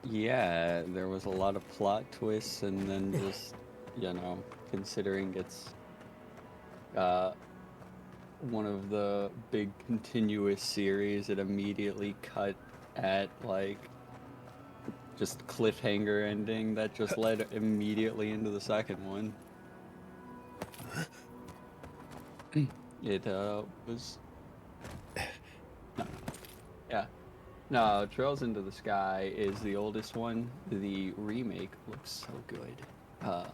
Yeah, there was a lot of plot twists, and then just, considering it's uh one of the big continuous series, it immediately cut at like just cliffhanger ending that just led immediately into the second one. It was no, yeah. No, Trails into the Sky is the oldest one. The remake looks so good. Uh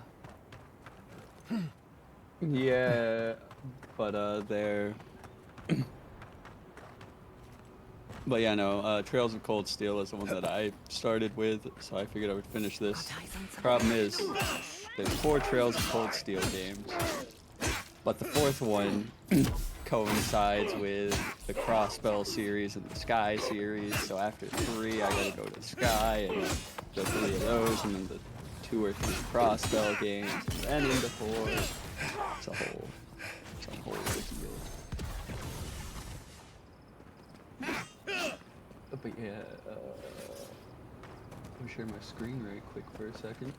yeah, but they're but yeah, no, Trails of Cold Steel is the one that I started with, so I figured I would finish this. Problem is, there's four Trails of Cold Steel games, but the fourth one coincides with the Crossbell series and the Sky series, so after three, I gotta go to Sky, and the three of those, and then the two or three Crossbell games, and then into four. It's a whole ordeal. But yeah, let me share my screen right quick for a second.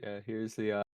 Yeah, here's the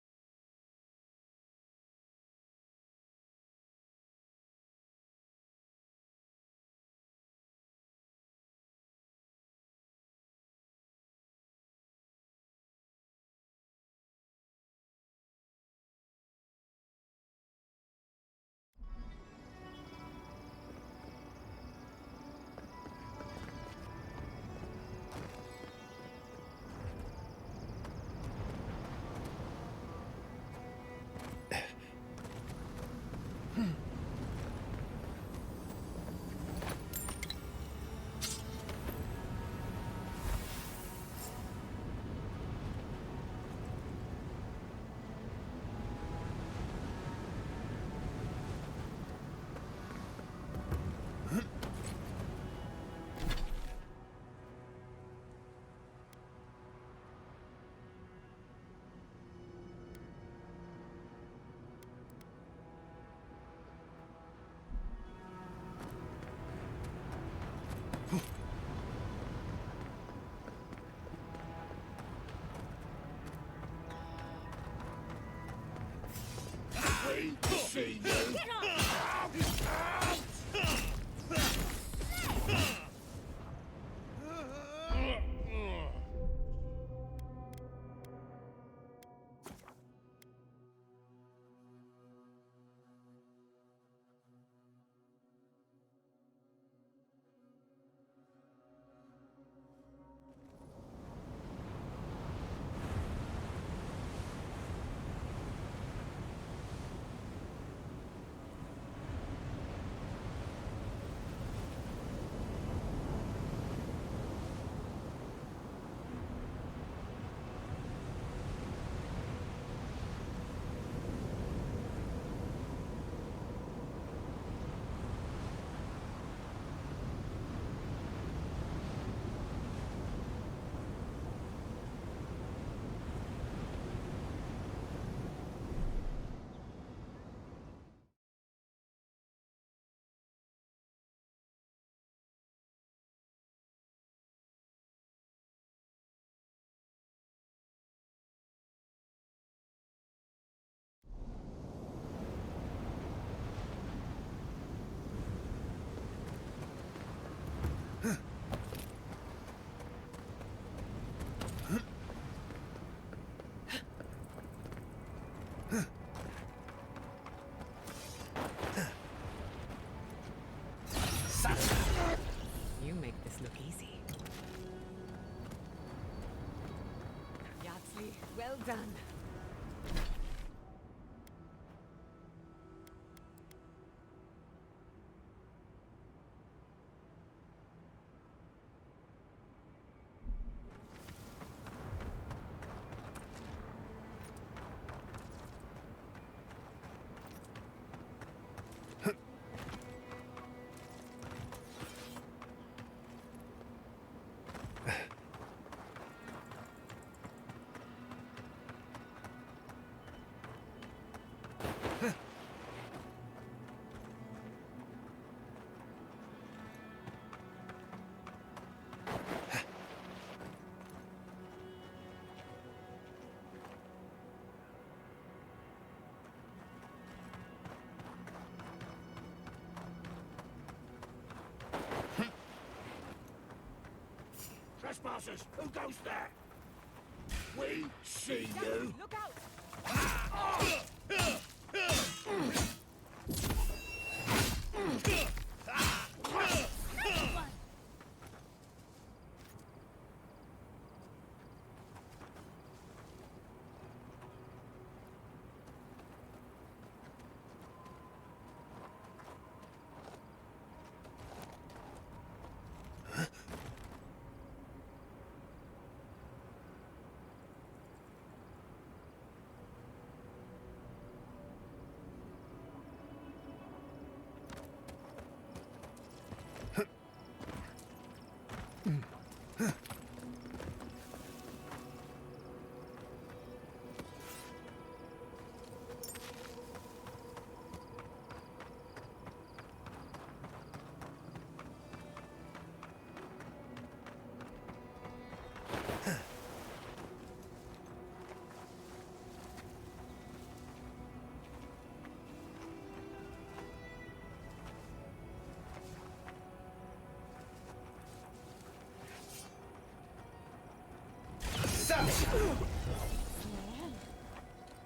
You make this look easy. Yahtzee, well done. trespassers! Who goes there? We see you! Look out!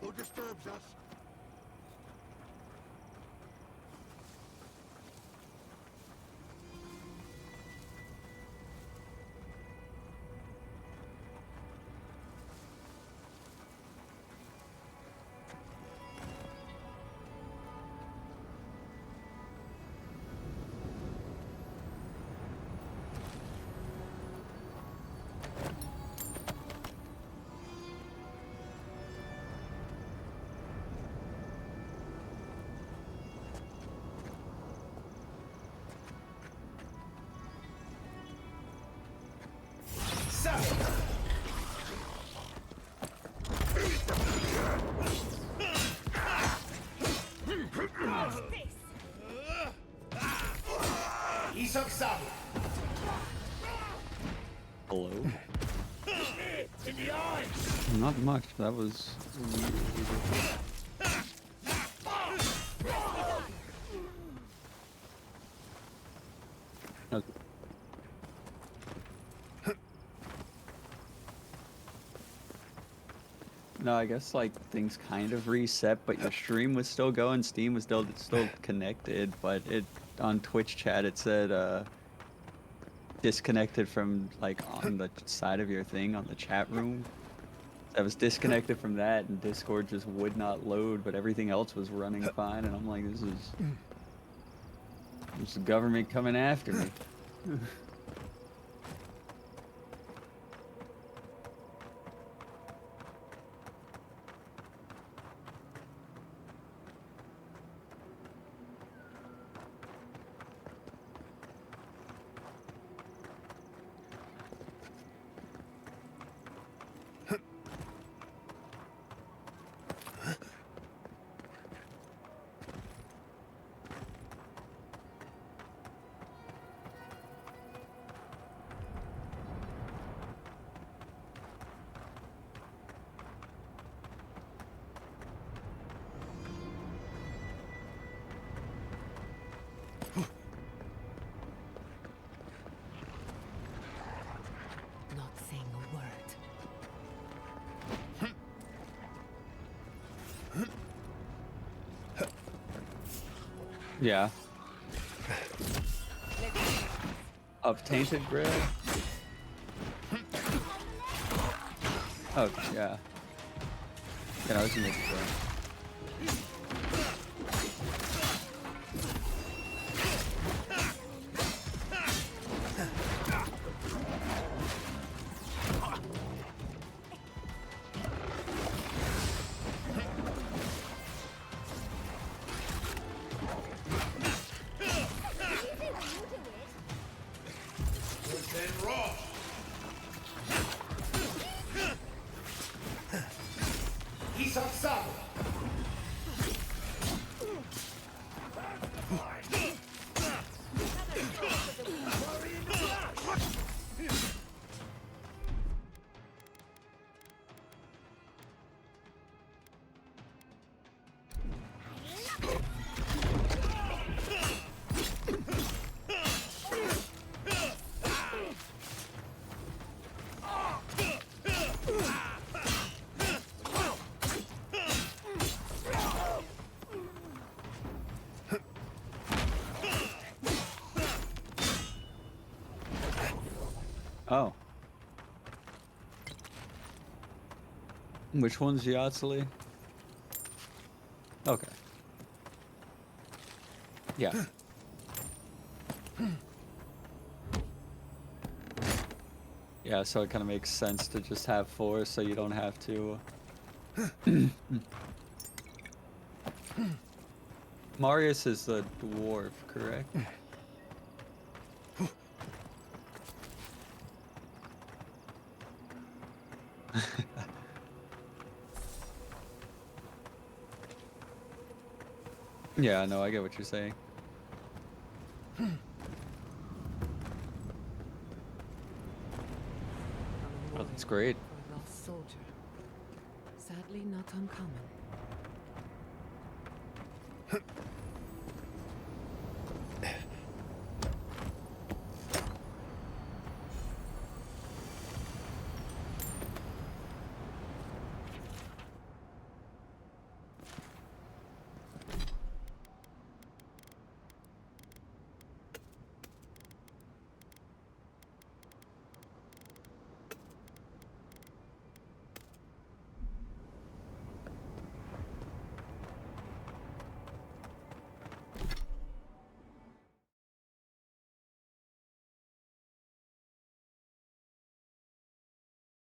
Who disturbs us? Hello? In the eyes! Not much. That was. Okay. No, I guess like things kind of reset, but your stream was still going. Steam was still connected, but it on Twitch chat it said disconnected from like on the side of your thing on the chat room. I was disconnected from that, and Discord just would not load, but everything else was running fine. And I'm like, this is the government coming after me. Not saying a word. Yeah. Of tainted bread? Oh, yeah. Yeah, I was making sure. Which one's Yatsuli? Okay. Yeah. Yeah, so it kind of makes sense to just have 4 so you don't have to. Marius is a dwarf, correct? Yeah, no, I get what you're saying. Oh, that's great. For a lost soldier. Sadly, not uncommon.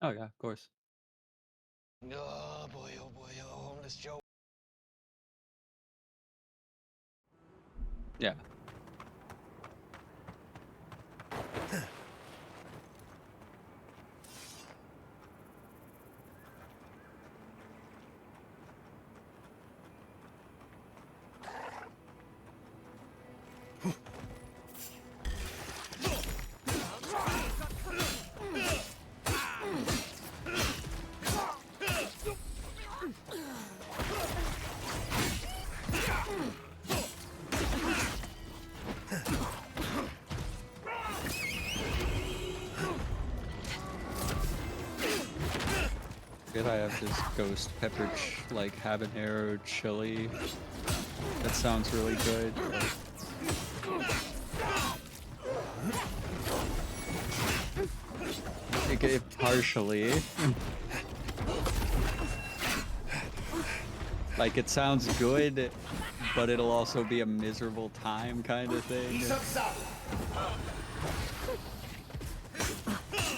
Oh yeah, of course. Oh boy, homeless Joe. Yeah. Good, I have this ghost pepper like habanero chili. That sounds really good. Partially. Like it sounds good, but it'll also be a miserable time kind of thing.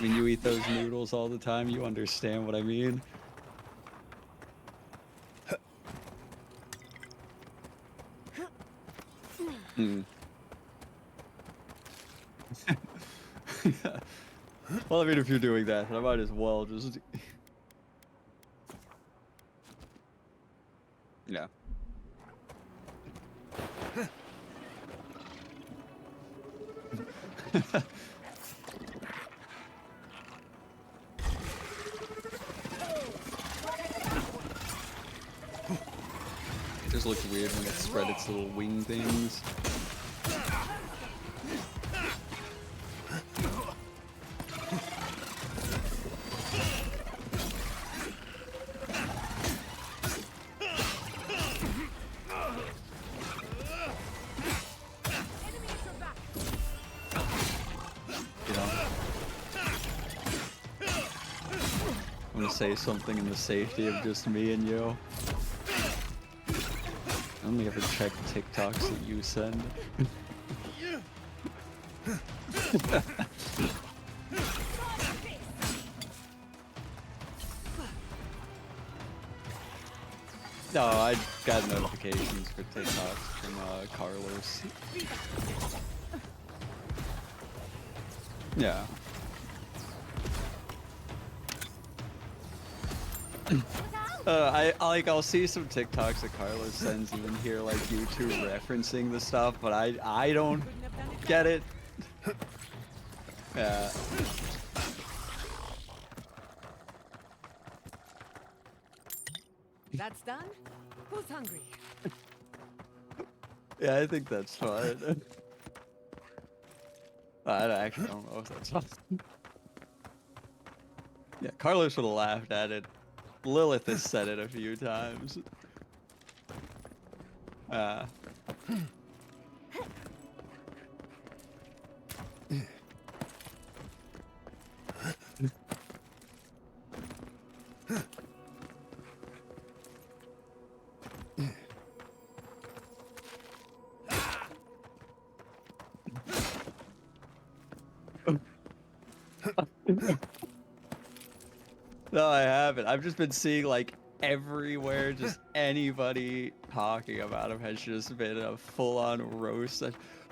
When you eat those noodles all the time, you understand what I mean. Well, I mean, if you're doing that, I might as well just... Yeah. It just looks weird when it spread its little wing things. I'm gonna say something in the safety of just me and you. I only ever check TikToks that you send. No, I got notifications for TikToks from Carlos. Yeah. I'll see some TikToks that Carlos sends and then hear like YouTube referencing the stuff, but I don't get it. Yeah. That's done? Who's hungry? Yeah, I think that's fine. I actually don't know if that's fine. Yeah, Carlos would have laughed at it. Lilith has said it a few times. No, I haven't. I've just been seeing like everywhere, just anybody talking about him has just been a full-on roast.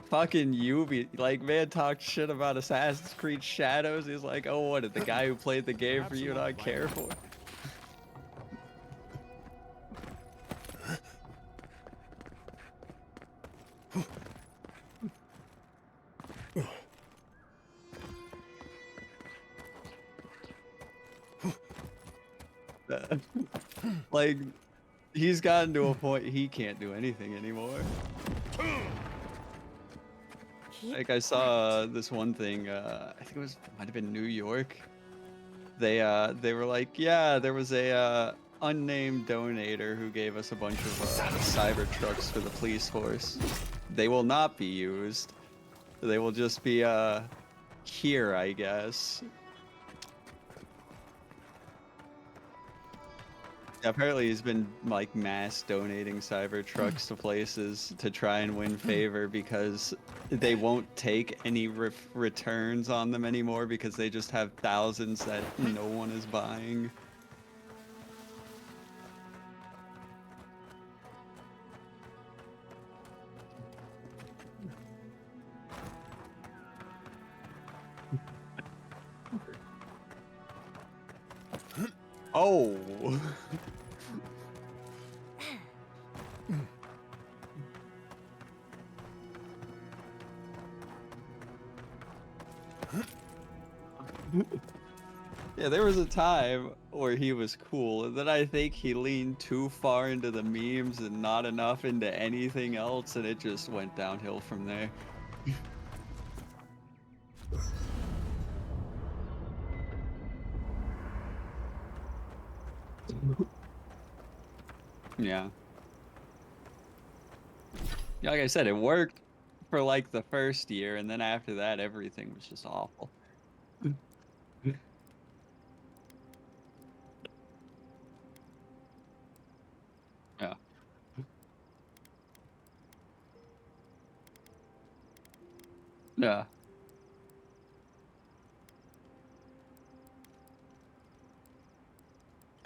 Fucking Yubi, like, man talked shit about Assassin's Creed Shadows. He's like, oh, what did the guy who played the game for you not care for? Like, he's gotten to a point he can't do anything anymore. Like, I saw this one thing, I think it might have been New York. They were like, yeah, there was a unnamed donator who gave us a bunch of cyber trucks for the police force. They will not be used. They will just be here, I guess. Apparently he's been like mass donating cyber trucks to places to try and win favor because they won't take any returns on them anymore because they just have thousands that no one is buying. Oh. Yeah, there was a time where he was cool, and then I think he leaned too far into the memes and not enough into anything else, and it just went downhill from there. Yeah. Yeah, like I said, it worked for like the first year, and then after that, everything was just awful. Yeah. Yeah.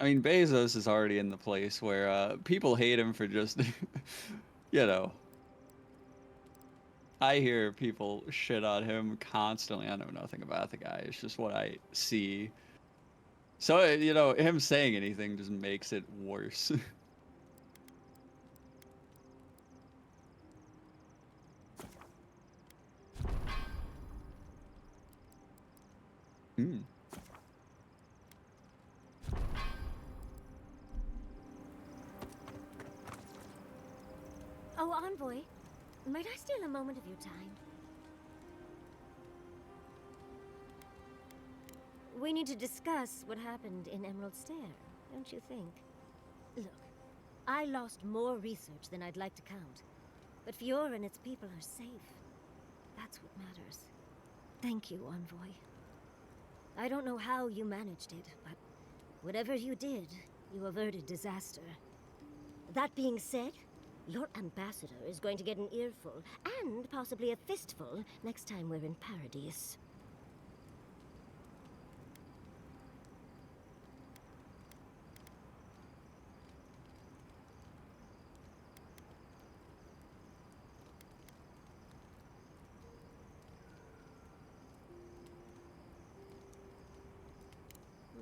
I mean, Bezos is already in the place where people hate him for just, you know, I hear people shit on him constantly. I know nothing about the guy. It's just what I see. So, you know, him saying anything just makes it worse. Hmm. Oh, Envoy, might I steal a moment of your time? We need to discuss what happened in Emerald Stair, don't you think? Look, I lost more research than I'd like to count, but Fiora and its people are safe. That's what matters. Thank you, Envoy. I don't know how you managed it, but whatever you did, you averted disaster. That being said, your ambassador is going to get an earful, and possibly a fistful, next time we're in Paradise.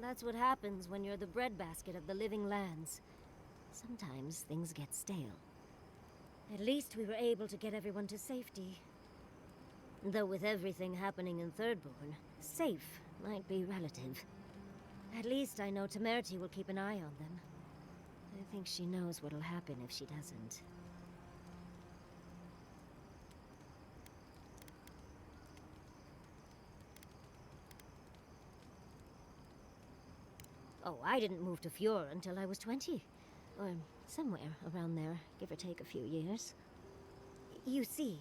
That's what happens when you're the breadbasket of the living lands. Sometimes things get stale. At least we were able to get everyone to safety. Though with everything happening in Thirdborn, safe might be relative. At least I know Temerity will keep an eye on them. I think she knows what'll happen if she doesn't. Oh, I didn't move to Fiora until I was 20. Or somewhere around there, give or take a few years. You see,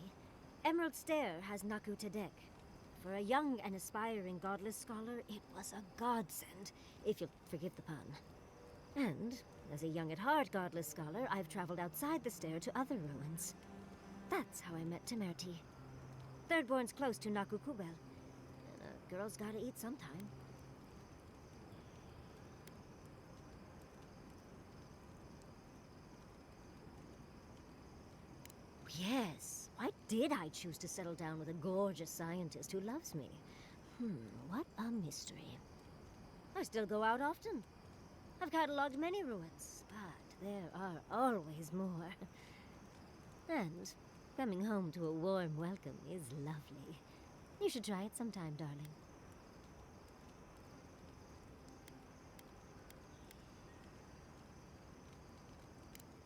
Emerald Stair has Naku Tedek. For a young and aspiring godless scholar, it was a godsend, if you'll forgive the pun. And, as a young at heart godless scholar, I've traveled outside the stair to other ruins. That's how I met Temerity. Thirdborn's close to Naku Kubel. And a girl's gotta eat sometime. did I choose to settle down with a gorgeous scientist who loves me? What a mystery. I still go out often. I've catalogued many ruins, but there are always more. And coming home to a warm welcome is lovely. You should try it sometime, darling.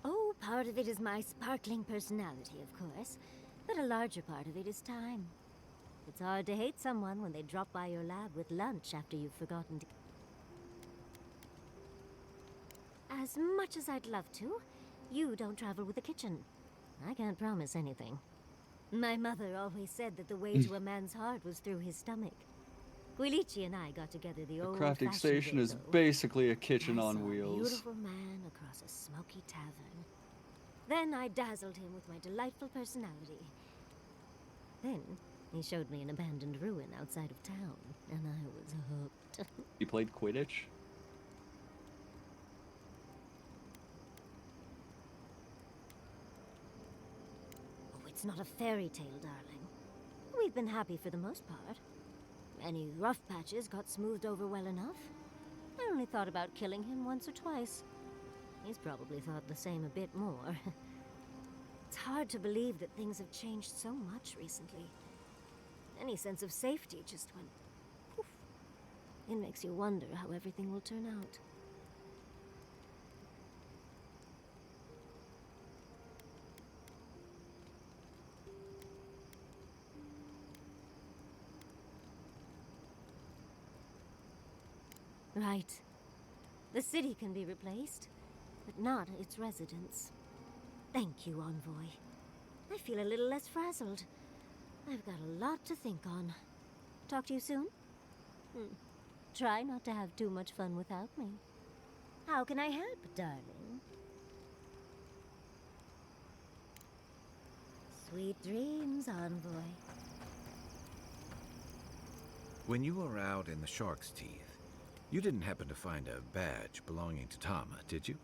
Oh, part of it is my sparkling personality, of course. But a larger part of it is time. It's hard to hate someone when they drop by your lab with lunch after you've forgotten to... As much as I'd love to, you don't travel with the kitchen. I can't promise anything. My mother always said that the way to a man's heart was through his stomach. Guilichi and I got together the The old crafting station is basically a kitchen I on saw wheels. a beautiful man across a smoky tavern. Then I dazzled him with my delightful personality. Then he showed me an abandoned ruin outside of town, and I was hooked. You played Quidditch? Oh, it's not a fairy tale, darling. We've been happy for the most part. Any rough patches got smoothed over well enough. I only thought about killing him once or twice. He's probably thought the same a bit more. It's hard to believe that things have changed so much recently. Any sense of safety just went poof. It makes you wonder how everything will turn out. Right. The city can be replaced, but not its residents. Thank you, Envoy. I feel a little less frazzled. I've got a lot to think on. Talk to you soon? Try not to have too much fun without me. How can I help, darling? Sweet dreams, Envoy. When you were out in the Shark's Teeth, you didn't happen to find a badge belonging to Tama, did you?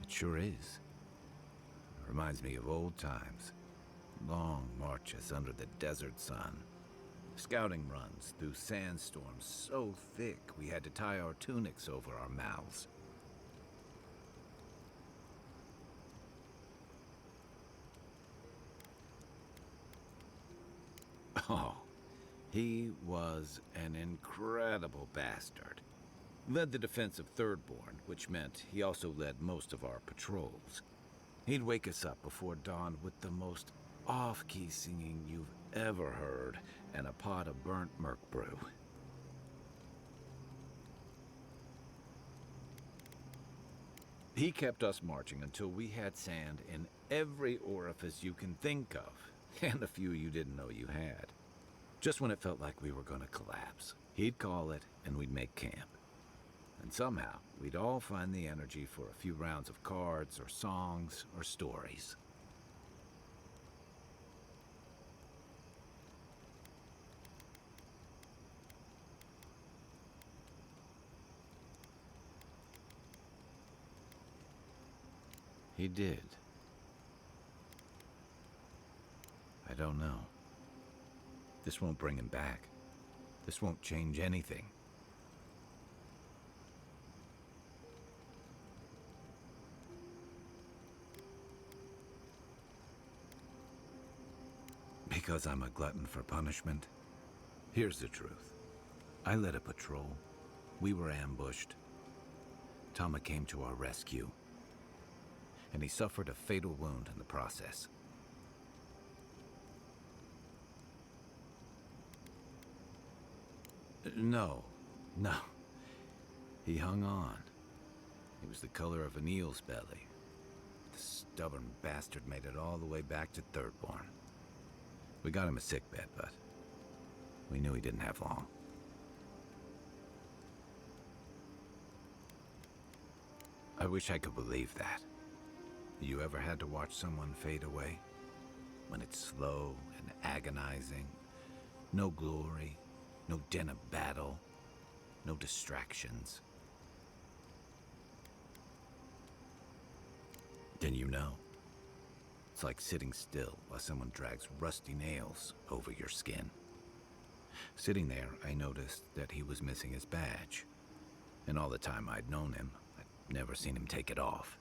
It sure is. Reminds me of old times. Long marches under the desert sun. Scouting runs through sandstorms so thick we had to tie our tunics over our mouths. Oh, he was an incredible bastard. Led the defense of Thirdborn, which meant he also led most of our patrols. He'd wake us up before dawn with the most off-key singing you've ever heard and a pot of burnt merc brew. He kept us marching until we had sand in every orifice you can think of, and a few you didn't know you had. Just when it felt like we were gonna collapse, he'd call it and we'd make camp. And somehow, we'd all find the energy for a few rounds of cards or songs or stories. He did. I don't know. This won't bring him back. This won't change anything. Because I'm a glutton for punishment? Here's the truth. I led a patrol. We were ambushed. Tama came to our rescue. And he suffered a fatal wound in the process. No. He hung on. He was the color of an eel's belly. The stubborn bastard made it all the way back to Thirdborn. We got him a sickbed, but we knew he didn't have long. I wish I could believe that. You ever had to watch someone fade away? When it's slow and agonizing, no glory, no din of battle, no distractions. Then you know. It's like sitting still while someone drags rusty nails over your skin. Sitting there, I noticed that he was missing his badge. And all the time I'd known him, I'd never seen him take it off.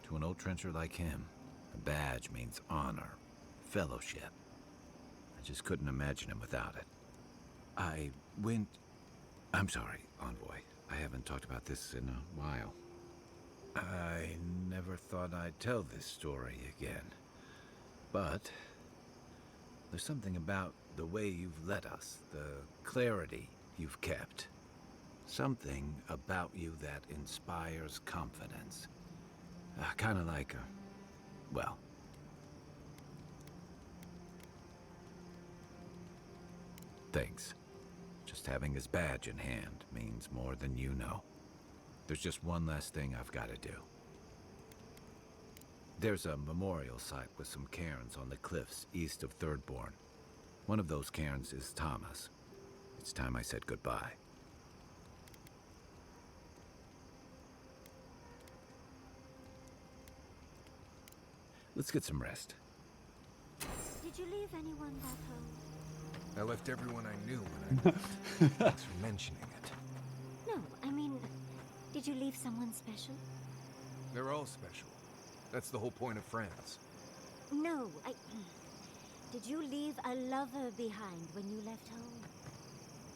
To an old trencher like him, a badge means honor, fellowship. I just couldn't imagine him without it. I'm sorry, Envoy. I haven't talked about this in a while. I never thought I'd tell this story again. But there's something about the way you've led us, the clarity you've kept. Something about you that inspires confidence. Kind of like well... Thanks. Just having his badge in hand means more than you know. There's just one last thing I've got to do. There's a memorial site with some cairns on the cliffs east of Thirdborn. One of those cairns is Thomas. It's time I said goodbye. Let's get some rest. Did you leave anyone back home? I left everyone I knew when I left. Thanks for mentioning it. No, I mean, did you leave someone special? They're all special. That's the whole point of friends. No, Did you leave a lover behind when you left home?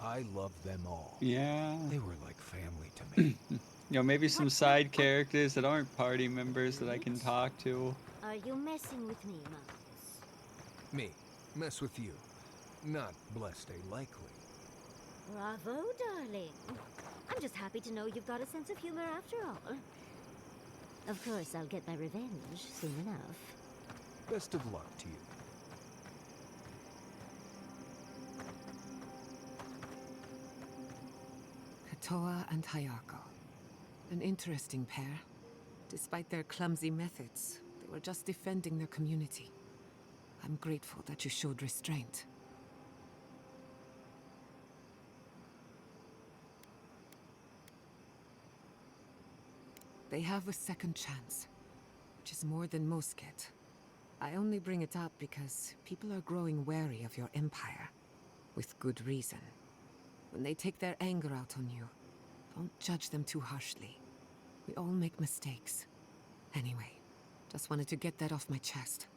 I love them all. Yeah. They were like family to me. You know, maybe some side characters that aren't party members that I can talk to. Are you messing with me, Marcus? Me. Mess with you. Not blessed a likely. Bravo, darling. I'm just happy to know you've got a sense of humor after all. Of course, I'll get my revenge soon enough. Best of luck to you. Katoa and Hayako. An interesting pair. Despite their clumsy methods, they were just defending their community. I'm grateful that you showed restraint. They have a second chance, which is more than most get. I only bring it up because people are growing wary of your empire. With good reason. When they take their anger out on you, don't judge them too harshly. We all make mistakes. Anyway, just wanted to get that off my chest.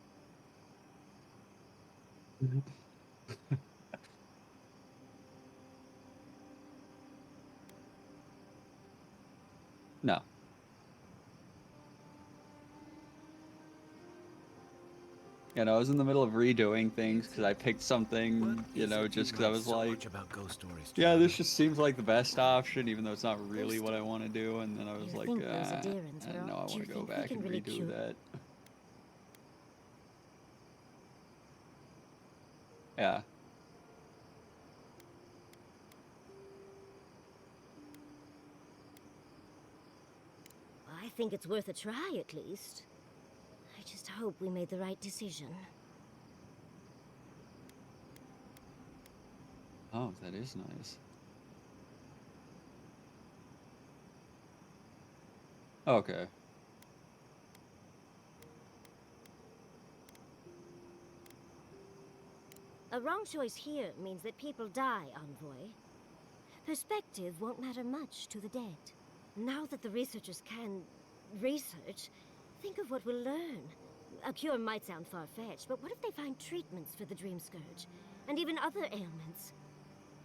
No. You know, I was in the middle of redoing things because I picked something, you know, just because I was like, yeah, this just seems like the best option, even though it's not really what I want to do. And then I was like, I don't know, I want to go back and redo that. Yeah. I think it's worth a try, at least. I just hope we made the right decision. Oh, that is nice. Okay. A wrong choice here means that people die, Envoy. Perspective won't matter much to the dead. Now that the researchers can research, think of what we'll learn. A cure might sound far-fetched, but what if they find treatments for the Dream Scourge? And even other ailments?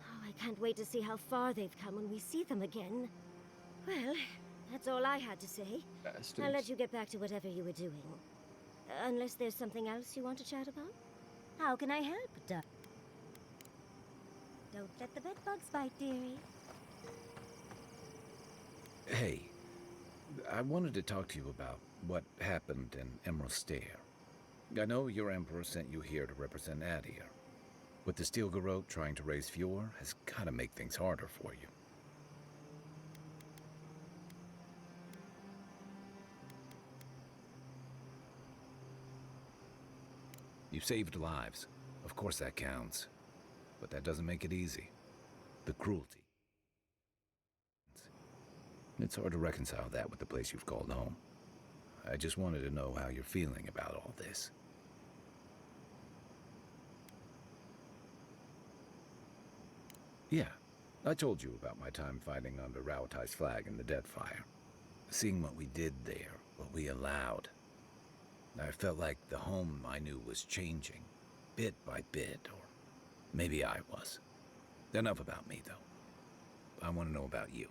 Oh, I can't wait to see how far they've come when we see them again. Well, that's all I had to say. Bastards. I'll let you get back to whatever you were doing. Unless there's something else you want to chat about? How can I help, Duck? Don't let the bedbugs bite, dearie. Hey, I wanted to talk to you about what happened in Emerald Stair. I know your Emperor sent you here to represent Adir. With the Steel Garrote trying to raise Fjord has got to make things harder for you. You saved lives. Of course that counts. But that doesn't make it easy. The cruelty. It's hard to reconcile that with the place you've called home. I just wanted to know how you're feeling about all this. Yeah, I told you about my time fighting under Rauatai's flag in the Deadfire. Seeing what we did there, what we allowed. I felt like the home I knew was changing, bit by bit, or maybe I was. Enough about me, though. I want to know about you.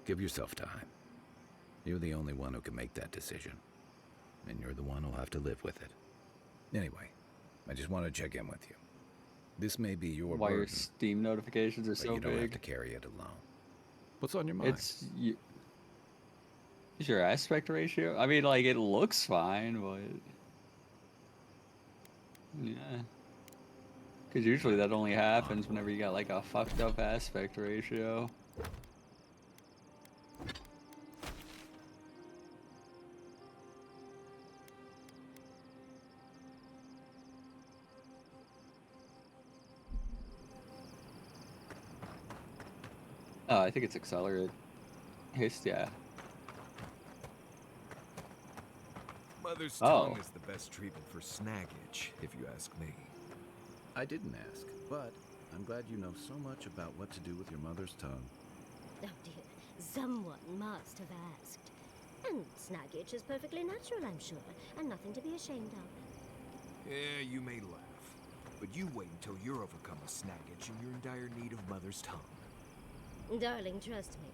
Give yourself time. You're the only one who can make that decision. And you're the one who'll have to live with it. Anyway, I just want to check in with you. This may be your Why your burden, Steam notifications are but so you don't have big. to carry it alone. What's on your mind? Is your aspect ratio? I mean, like, it looks fine, but yeah. Because usually that only happens whenever you got like a fucked up aspect ratio. Oh, I think it's accelerate. Haste, yeah. Mother's Oh. tongue is the best treatment for snaggage, if you ask me. I didn't ask, but I'm glad you know so much about what to do with your mother's tongue. Oh dear, someone must have asked. And snaggage is perfectly natural, I'm sure, and nothing to be ashamed of. Yeah, you may laugh, but you wait until you're overcome with snaggage and you're in dire need of mother's tongue. Darling, trust me.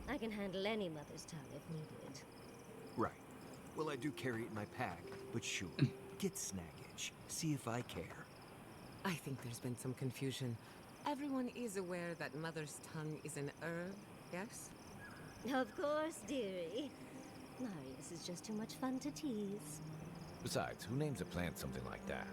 I can handle any mother's tongue if needed. Right. Well, I do carry it in my pack, but sure, get snaggage. See if I care. I think there's been some confusion. Everyone is aware that Mother's Tongue is an herb, yes? Of course, dearie. Marius is just too much fun to tease. Besides, who names a plant something like that?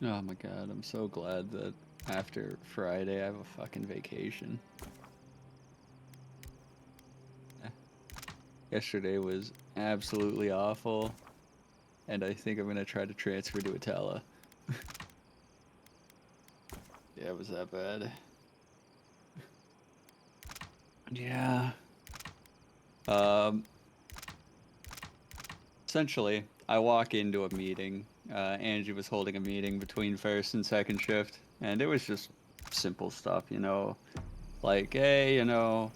Oh my god, I'm so glad that after Friday I have a fucking vacation. Yesterday was absolutely awful, and I think I'm gonna try to transfer to Atala. Yeah, it was that bad. Yeah. Essentially, I walk into a meeting. Angie was holding a meeting between first and second shift, and it was just simple stuff, you know, like, hey, you know,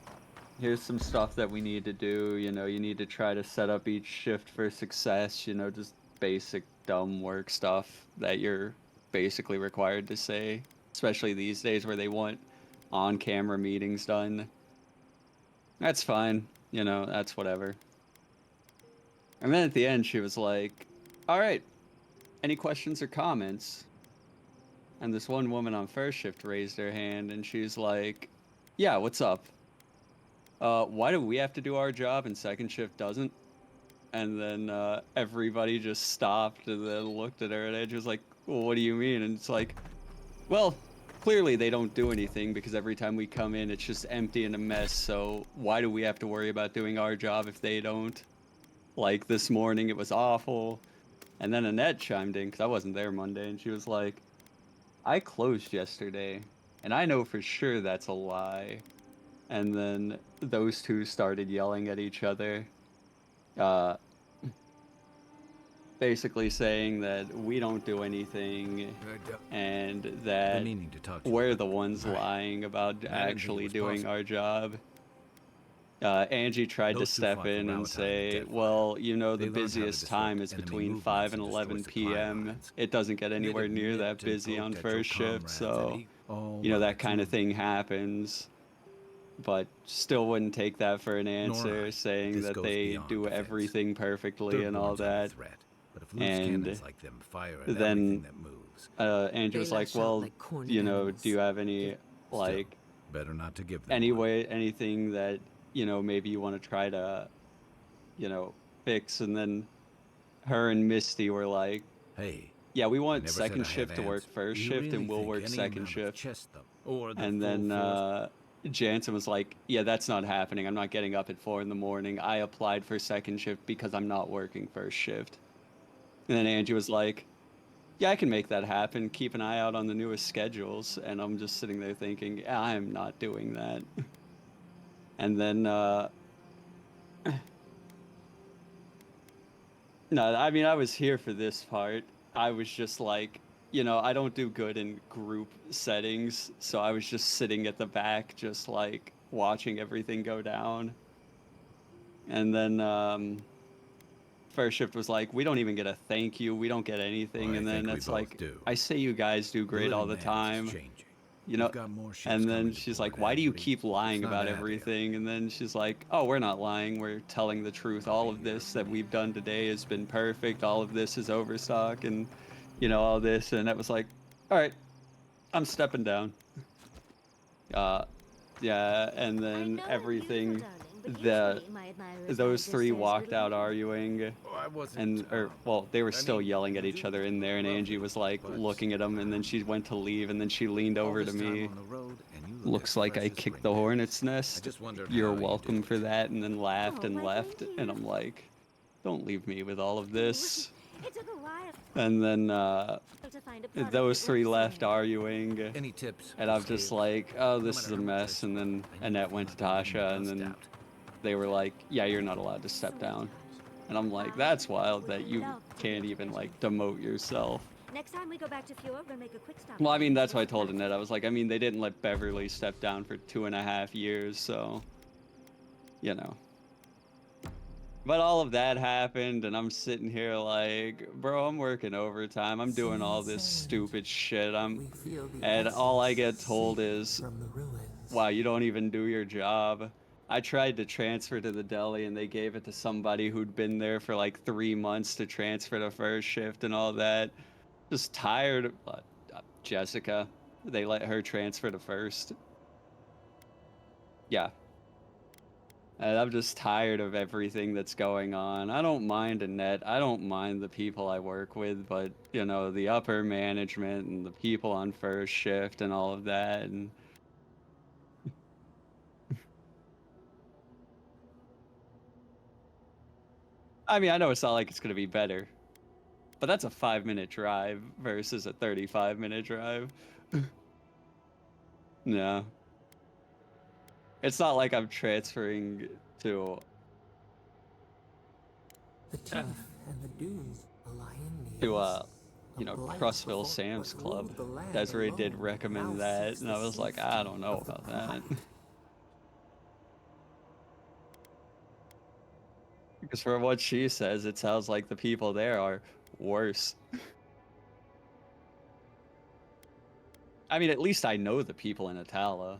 here's some stuff that we need to do, you know, you need to try to set up each shift for success, you know, just basic dumb work stuff that you're basically required to say, especially these days where they want on-camera meetings done. That's fine, you know, that's whatever. And then at the end, she was like, all right, any questions or comments? And this one woman on first shift raised her hand and she's like, yeah, what's up? Why do we have to do our job and second shift doesn't? And then everybody just stopped and then looked at her and she was like, well, what do you mean? And it's like, well, clearly they don't do anything because every time we come in, it's just empty and a mess. So why do we have to worry about doing our job if they don't? Like this morning, it was awful. And then Annette chimed in because I wasn't there Monday, and she was like, I closed yesterday, and I know for sure that's a lie. And then those two started yelling at each other, uh, basically saying that we don't do anything and that Been meaning to talk to you we're about the that. ones Right. lying about I didn't think it actually was doing possible. our job. Angie tried to Those two step fought for in and Rauatai in the say, Death well, Valley. you know, They the learned how to busiest time disrupt is enemy between movements 5 and and destroy 11 supply p.m. lines. It doesn't get anywhere Knitted, near that nipped, and busy on poked at your first shift, comrades, so, Eddie. Oh, you know, well, that the kind two of thing happens. But still wouldn't take that for an Nor answer, I. saying This that goes they beyond do defense. everything perfectly and all Thirdborn's under that. threat, but if loose And cannons like them fire at then everything that moves, Andrew They was like, lash out well, like cornered you know, animals. do you have any, still, like, better not to give them one. anyway, anything that, you know, maybe you want to try to, you know, fix? And then her and Misty were like, Hey, yeah, we I want never said second I have shift to work ants. first Do you shift, really and we'll think work any second amount of shift. chest thump or the And full then force? Jansen was like, yeah, that's not happening. I'm not getting up at 4 in the morning. I applied for second shift because I'm not working first shift. And then Angie was like, yeah, I can make that happen. Keep an eye out on the newest schedules. And I'm just sitting there thinking, yeah, I'm not doing that. And then, no, I mean, I was here for this part. I was just like, you know, I don't do good in group settings. So I was just sitting at the back, just like watching everything go down. And then, first shift was like, we don't even get a thank you. We don't get anything. I And then think we it's both like, do. I say you guys do The great all living the man's is time, changing. you know? We've got more ships And then coming to she's port like, why do you every- keep lying it's not about Avia. everything? And then she's like, oh, we're not lying. We're telling the truth. All of this that we've done today has been perfect. All of this is overstock and, you know, all this. And that was like, all right, I'm stepping down. Yeah, and I then know I'm beautiful, everything, darling, but the usually my admirers those hide their three stares a walked little out more. arguing, Oh, I wasn't. and well, they were I still mean, yelling at you each do other in there, and lovely, Angie was like but looking at them, and then she went to leave, and then she leaned all over to this time me. on the road, and you look Looks as like fresh I as kicked spring the days. hornet's I nest. just wondered You're how you welcome do for it. that, and then laughed Oh, and why, left, thank and you. I'm like, don't leave me with all of this. It took a while And then to find a product those that three works so left well. arguing. Any tips? And for I'm just scales? like, oh, No this matter is a how much I mess. And sweat, then I never Annette feel went to like I'm letting the Tasha, and dust then out. they were like, yeah, you're not allowed to step down. And I'm like, that's wild that you Love to can't meet even you. like demote yourself. Next time we go back to Fjord, we'll make a quick stop. Well, I mean, that's what I Just told about Annette. I was like, I mean, they didn't let Beverly step down for 2.5 years, so, you know. But all of that happened, and I'm sitting here like, bro, I'm working overtime. I'm doing all this stupid shit. And all I get told is, wow, you don't even do your job. I tried to transfer to the deli, and they gave it to somebody who'd been there for like 3 months to transfer to first shift and all that. Just tired of Jessica. They let her transfer to first. Yeah. And I'm just tired of everything that's going on. I don't mind Annette. I don't mind the people I work with, but, you know, the upper management and the people on first shift and all of that. And I mean, I know it's not like it's going to be better, but that's a 5-minute drive versus a 35-minute drive. No. It's not like I'm transferring to The teeth and the dunes a lion needs. to you know, Trussville Sam's Club. Desiree did recommend that, and I was like, I don't know about that. Because from what she says, it sounds like the people there are worse. I mean, at least I know the people in Atala.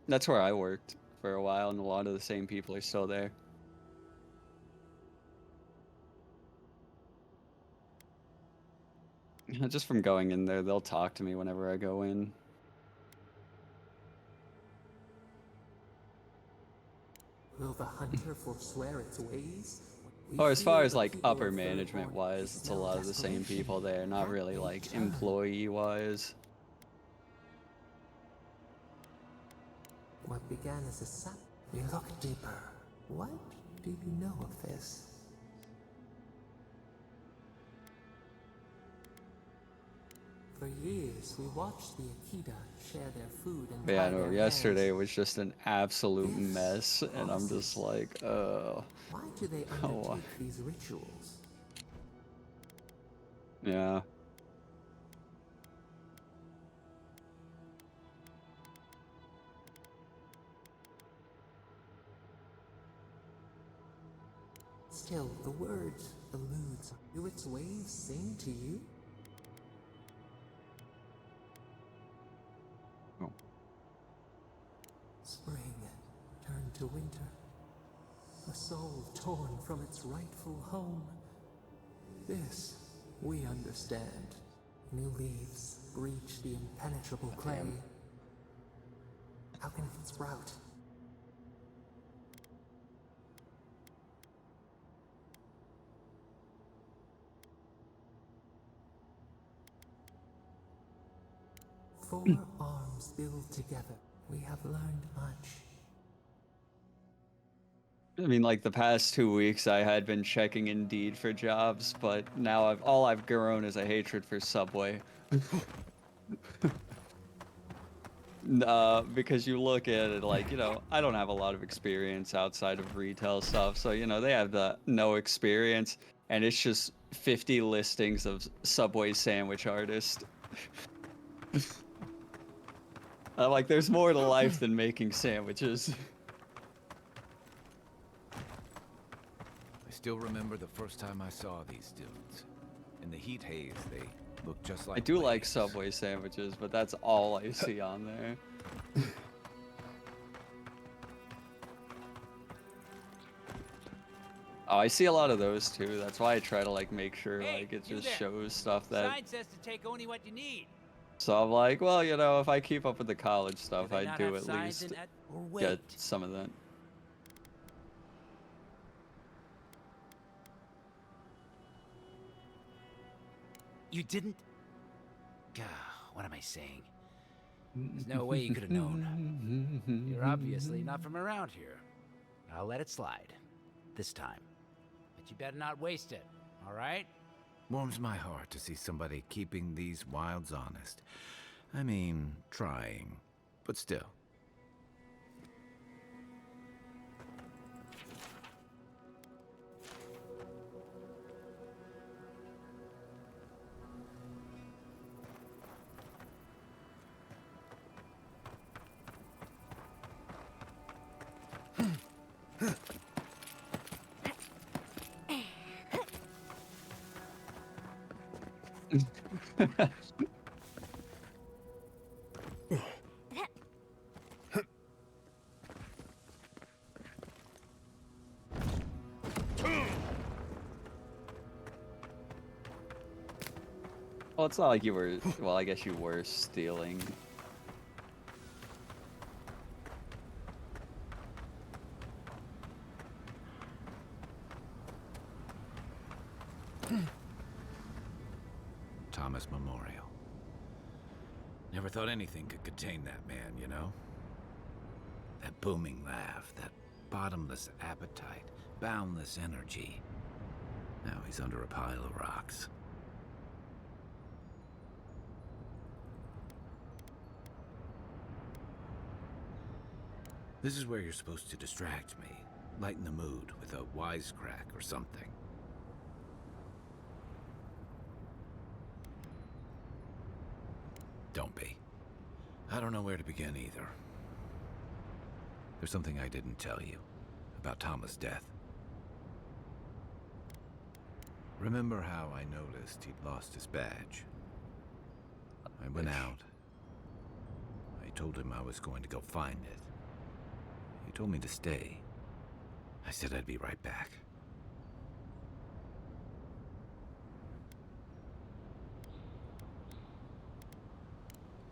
That's where I worked for a while, and a lot of the same people are still there. Just from going in there, they'll talk to me whenever I go in. Will the hunter forswear its ways? Or as far as like upper management wise, it's a lot of the same people there, not really like employee wise. What began as a sap, we look deeper. What do you know of this? For years, we watched the Akita share their food and Yeah, tie no, their yesterday hands. was just an absolute This mess, and I'm just promises. like, Why do they oh, undertake these rituals? yeah. Still, the word eludes. Do its waves sing to you? Oh. Spring turned to winter. A soul torn from its rightful home. This we understand. New leaves breach the impenetrable clay. How can it sprout? Four arms build together. We have learned much. I mean, like the past 2 weeks, I had been checking Indeed for jobs, but now all I've grown is a hatred for Subway. Because you look at it like, I don't have a lot of experience outside of retail stuff, so they have the no experience, and it's just 50 listings of Subway sandwich artist. Like, there's more to life than making sandwiches. I still remember the first time I saw these dudes. In the heat haze, they looked just like I do like waves. Subway sandwiches, but that's all I see on there. Oh, I see a lot of those too. That's why I try to like make sure like it just shows stuff that. Sign says to take only what you need. So I'm like, well, if I keep up with the college stuff, I not do have at signs least or wait. get some of that. You didn't? Gah, what am I saying? There's no way you could have known. You're obviously not from around here. I'll let it slide. This time. But you better not waste it, all right? Warms my heart to see somebody keeping these wilds honest. I mean, trying, but still. Well, it's not like you were. Well, I guess you were stealing. Thomas Memorial. Never thought anything could contain that man, you know? That booming laugh, that bottomless appetite, boundless energy. Now he's under a pile of rocks. This is where you're supposed to distract me, lighten the mood with a wisecrack or something. Don't be. I don't know where to begin either. There's something I didn't tell you about Thomas' death. Remember how I noticed he'd lost his badge? I went out. I told him I was going to go find it. He told me to stay. I said I'd be right back.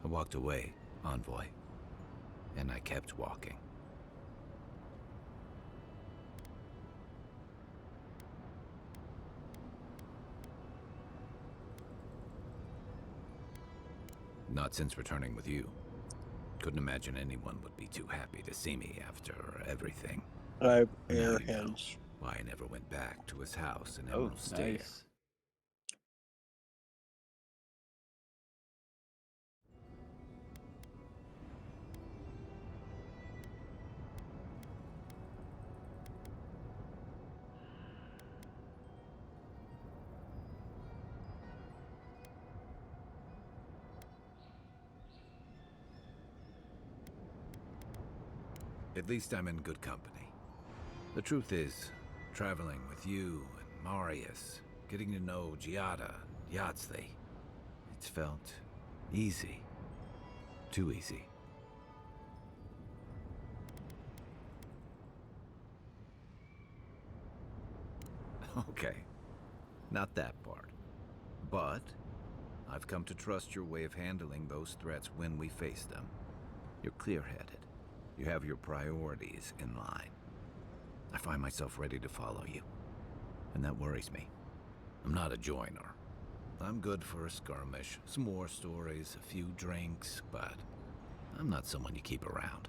I walked away, Envoy, and I kept walking. Not since returning with you. Couldn't imagine anyone would be too happy to see me after everything. I Now you know airheads. why I never went back to his house in Oh, Emerald Stair. nice. At least I'm in good company. The truth is, Traveling with you and Marius, getting to know Giada, Yardsley. It's felt easy. Too easy. Okay, not that part. But I've come to trust your way of handling those threats when we face them. You're clear-headed. You have your priorities in line. I find myself ready to follow you, and that worries me. I'm not a joiner. I'm good for a skirmish, some more stories, a few drinks, but I'm not someone you keep around.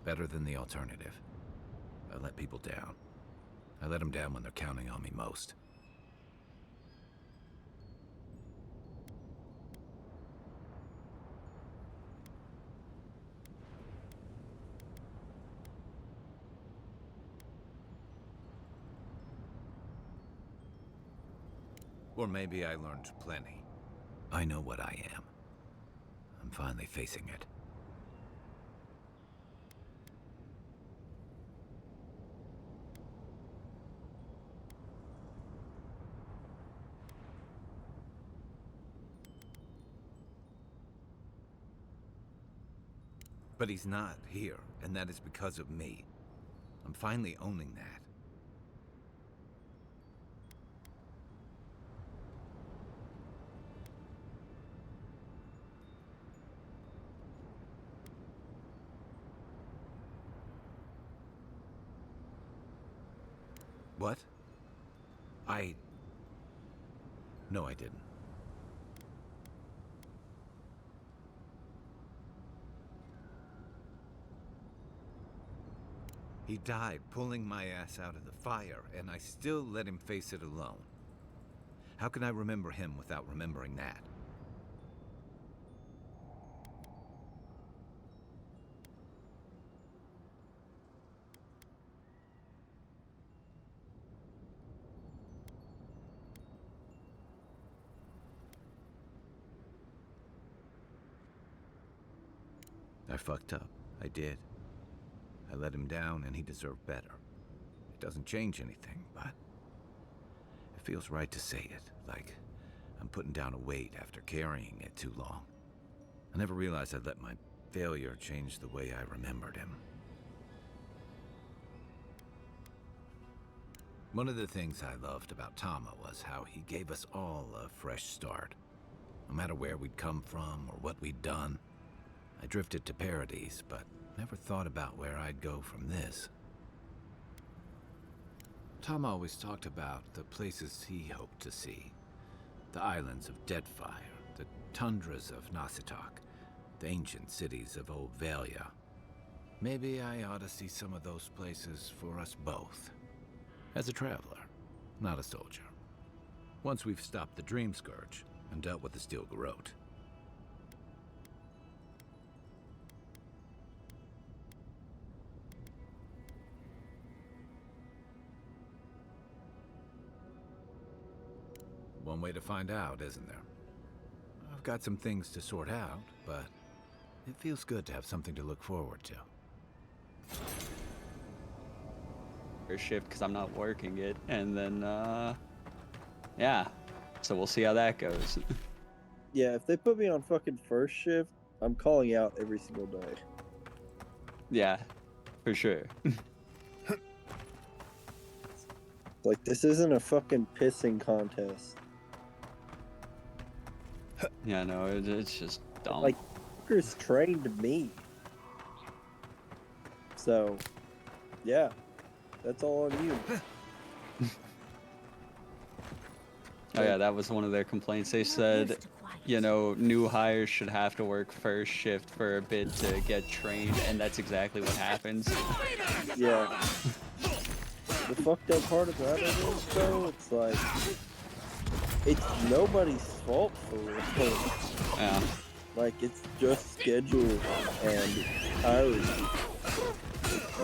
Better than the alternative. I let people down. I let them down when they're counting on me most. Or maybe I learned plenty. I know what I am. I'm finally facing it. But he's not here, and that is because of me. I'm finally owning that. What? No, I didn't. He died pulling my ass out of the fire, and I still let him face it alone. How can I remember him without remembering that? I fucked up. I did. I let him down, and he deserved better. It doesn't change anything, but it feels right to say it, like I'm putting down a weight after carrying it too long. I never realized I'd let my failure change the way I remembered him. One of the things I loved about Tama was how he gave us all a fresh start. No matter where we'd come from or what we'd done, I drifted to Paradise, but never thought about where I'd go from this. Tom always talked about the places he hoped to see. The islands of Deadfire, the tundras of Nasitok, the ancient cities of Old Valia. Maybe I ought to see some of those places for us both. As a traveler, not a soldier. Once we've stopped the Dream Scourge and dealt with the Steel Garrote. One way to find out, isn't there? I've got some things to sort out, but it feels good to have something to look forward to. First shift because I'm not working it, and then yeah, so we'll see how that goes. Yeah, if they put me on fucking first shift, I'm calling out every single day. Yeah, for sure. Like, this isn't a fucking pissing contest. Yeah, no, it's just dumb. Like, fuckers trained me. So, yeah, that's all on you. Oh yeah, that was one of their complaints. They said, you know, new hires should have to work first shift for a bit to get trained, and that's exactly what happens. Yeah. The fucked up part about it is, though, it's like, it's nobody's fault for real. Yeah. Like, it's just schedule and hiring people.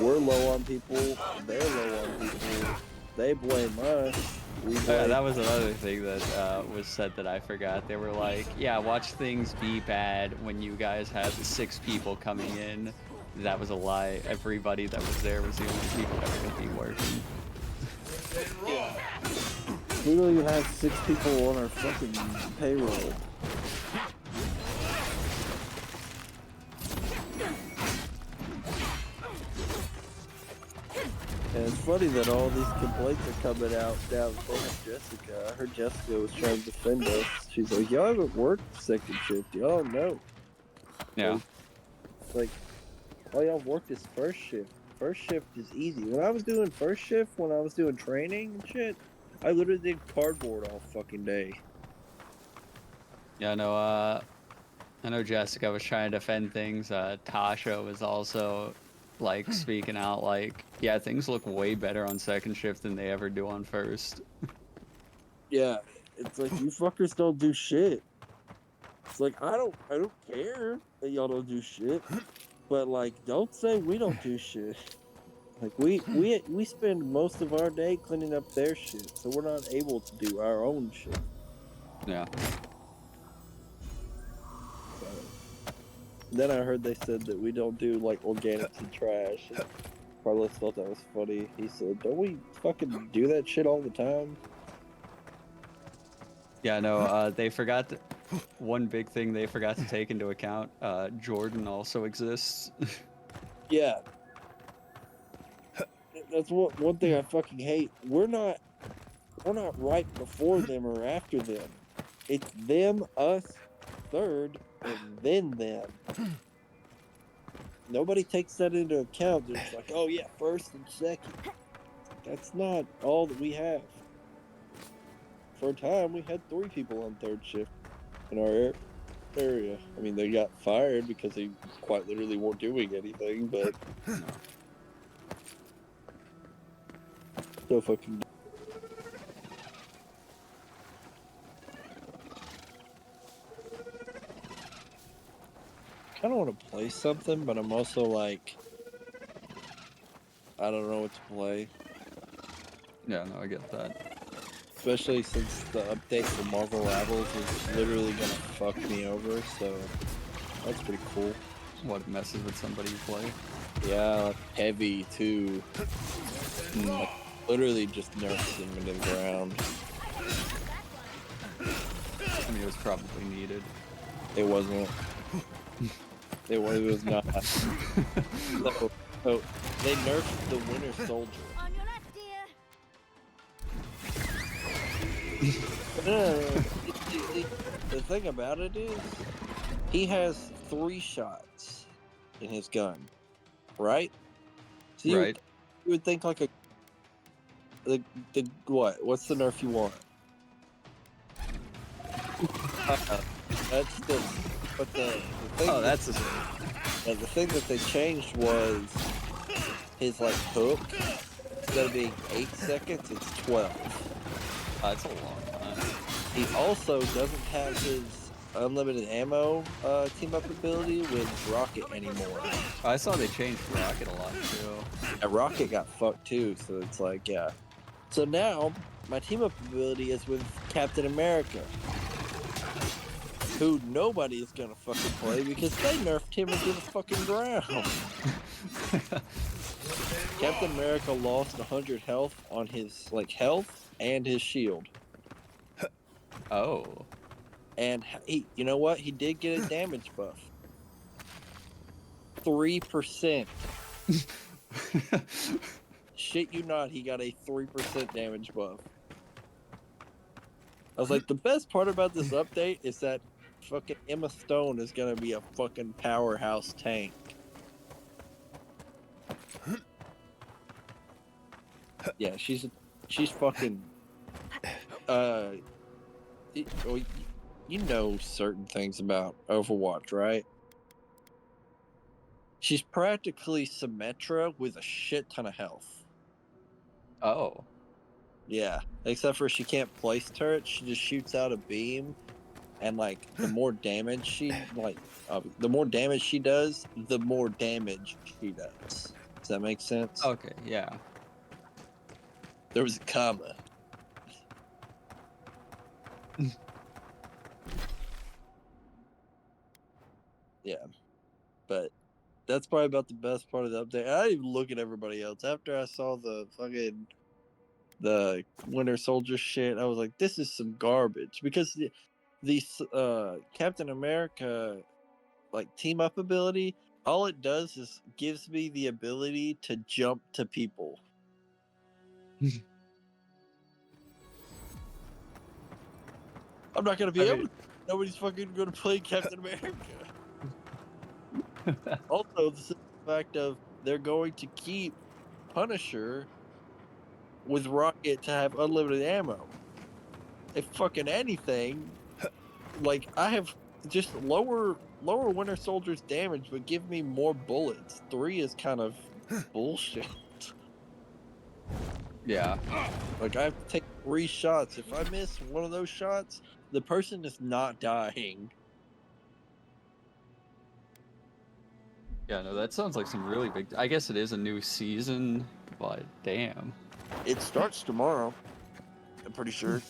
We're low on people, they're low on people, They blame us. We Yeah, blame. that was another thing that was said that I forgot. They were like, yeah, watch things be bad when you guys have 6 people coming in. That was a lie. Everybody that was there was the only people that were going to be working. We don't even have 6 people on our fucking payroll. And it's funny that all these complaints are coming out now that they have Jessica. I heard Jessica was trying to defend us. She's like, y'all haven't worked second shift. Y'all don't know. Yeah. Like, all y'all worked is first shift. First shift is easy. When I was doing first shift, when I was doing training and shit, I literally did cardboard all fucking day. Yeah, I know Jessica was trying to defend things. Tasha was also like speaking out like, yeah, things look way better on second shift than they ever do on first. Yeah, it's like you fuckers don't do shit. It's like I don't care that y'all don't do shit, but like don't say we don't do shit. Like we spend most of our day cleaning up their shit, so we're not able to do our own shit. Yeah. So then I heard they said that we don't do like organics and trash. And Carlos thought that was funny. He said, "Don't we fucking do that shit all the time?" Yeah, no, they forgot one big thing they forgot to take into account. Jordan also exists. Yeah, that's one thing I fucking hate. We're not right before them or after them. It's them, us, third, and then them. Nobody takes that into account. They're just like, oh yeah, first and second. That's not all that we have. For a time, we had 3 people on third shift in our area. I mean, they got fired because they quite literally weren't doing anything, but so fucking. Kind of want to play something, but I'm also like, I don't know what to play. Yeah, no, I get that. Especially since the update for Marvel Rivals is literally gonna fuck me over, so that's pretty cool. What messes with somebody you play? Yeah, heavy too. Like, literally just nerfs them into the ground. I mean, it was probably needed. It wasn't. It was not. So they nerfed the Winter Soldier. On your left, dear. The thing about it is, he has 3 shots in his gun, right? So Right. you would think like the what? What's the nerf you want? That's the but the thing. Oh, that's the the thing that they changed was his like hook. Instead of being 8 seconds, it's 12. That's a long time. He also doesn't have his unlimited ammo team up ability with Rocket anymore. I saw they changed Rocket a lot too. And Rocket got fucked too, so it's like, yeah. So now my team up ability is with Captain America, who nobody is gonna fucking play because they nerfed him into the fucking ground. Captain America lost 100 health on his health and his shield. Oh. And he, you know what? He did get a damage buff. 3%. Shit you not, he got a 3% damage buff. I was like, the best part about this update is that fucking Emma Stone is gonna be a fucking powerhouse tank. Yeah, she's fucking you know certain things about Overwatch, right? She's practically Symmetra with a shit ton of health. Oh. Yeah, except for she can't place turrets. She just shoots out a beam, and the more damage the more damage she does, the more damage she does. Does that make sense? Okay. Yeah. There was a comma. Yeah, but that's probably about the best part of the update. I didn't even look at everybody else after I saw the Winter Soldier shit. I was like, this is some garbage because the Captain America like team up ability, all it does is gives me the ability to jump to people. I'm not gonna be able to. Nobody's fucking gonna play Captain America. Also, the fact of they're going to keep Punisher with Rocket to have unlimited ammo. If fucking anything, like I have just lower Winter Soldier's damage, but give me more bullets. 3 is kind of bullshit. Yeah. Like I have to take 3 shots. If I miss one of those shots, the person is not dying. Yeah, no, that sounds like some really big. I guess it is a new season, but damn. It starts tomorrow. I'm pretty sure.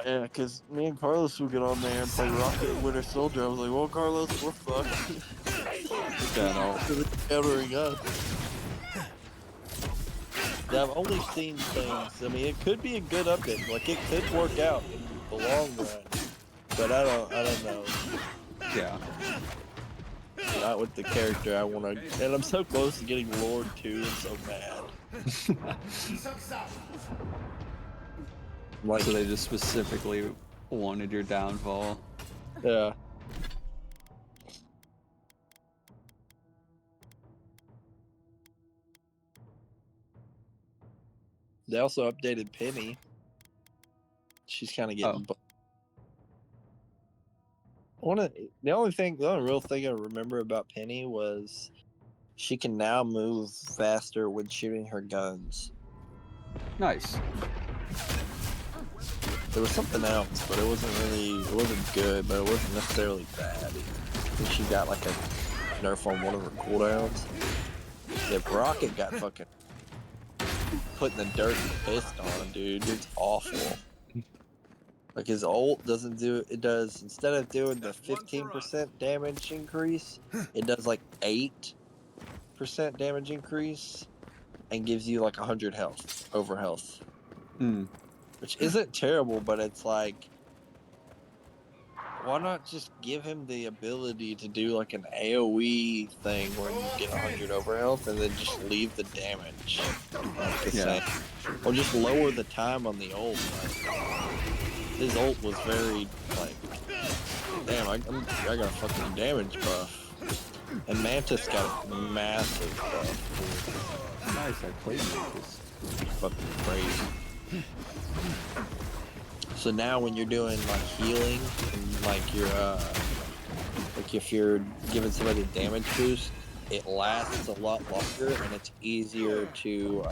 Yeah, because me and Carlos will get on there and play Rocket and Winter Soldier. I was like, well, Carlos, we're fucked. Yeah, no. Countering us. Yeah, I've only seen things. I mean, it could be a good update. Like, it could work out in the long run. But I don't know. Yeah. Not with the character I want to. And I'm so close to getting Lord 2. I'm so mad. Like, So they just specifically wanted your downfall. yeah. They also updated Penny. She's kind of getting. The only real thing I remember about Penny was she can now move faster when shooting her guns. Nice. There was something else, but it wasn't good, but it wasn't necessarily bad. I think she got like a nerf on one of her cooldowns. If Rocket got fucking put in the dirt and pissed on, dude, it's awful. Like his ult doesn't do it does instead of doing the 15% damage increase, it does like 8% damage increase and gives you like 100 health over health. Which isn't terrible, but it's like, why not just give him the ability to do like an AoE thing where you get 100 over health and then just leave the damage like the same, or just lower the time on the ult. Like, his ult was very like, damn, I got a fucking damage buff, and Mantis got a massive buff. Nice, I played Mantis. Fucking crazy. So now when you're doing like healing and like you're like if you're giving somebody a damage boost, it lasts a lot longer and it's easier to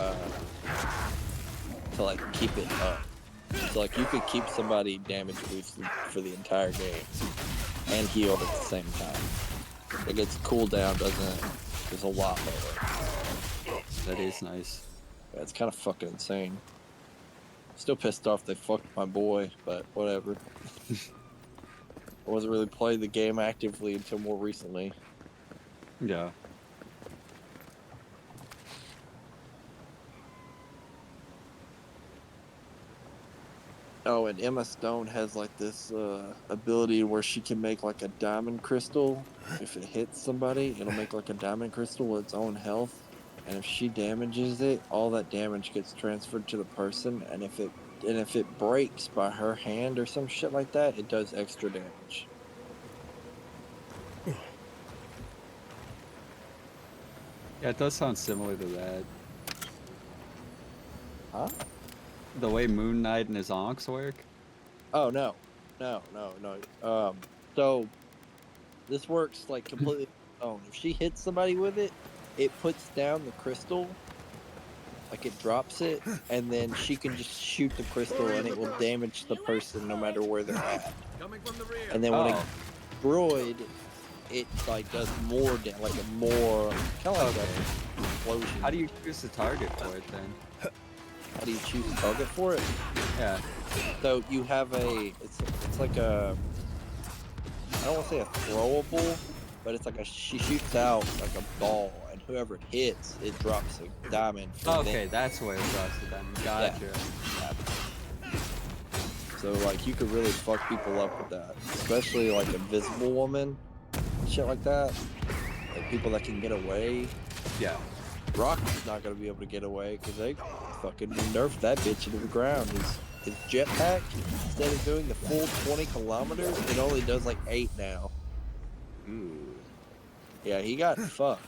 like keep it up. So like you could keep somebody damage boosted for the entire game and healed at the same time. Like its cooldown is a lot lower. That is nice. Yeah, it's kind of fucking insane. Still pissed off they fucked my boy, but whatever. I wasn't really playing the game actively until more recently. Yeah. Oh, and Emma Stone has like this ability where she can make like a diamond crystal. If it hits somebody, it'll make like a diamond crystal with its own health. And if she damages it, all that damage gets transferred to the person. And if it breaks by her hand or some shit like that, it does extra damage. Yeah, it does sound similar to that. Huh? The way Moon Knight and his onks work? Oh, no. So this works like completely on its own. If she hits somebody with it, it puts down the crystal, like it drops it, and then she can just shoot the crystal and it will damage the person no matter where they're at. And then when it's destroyed, it like does more like a more kind of like explosion. How do you choose the target for it then? How do you choose a target for it? Yeah. So you have it's like a, I don't want to say a throwable, but it's like she shoots out like a ball, and whoever it hits, it drops a diamond. Okay, that's where it drops the diamond. Gotcha. Yeah. So like you could really fuck people up with that, especially like invisible woman, shit like that. Like people that can get away. Yeah. Rocket's not gonna be able to get away because they fucking nerfed that bitch into the ground. His jetpack, instead of doing the full 20 kilometers, it only does like 8 now. Ooh. Yeah, he got fucked.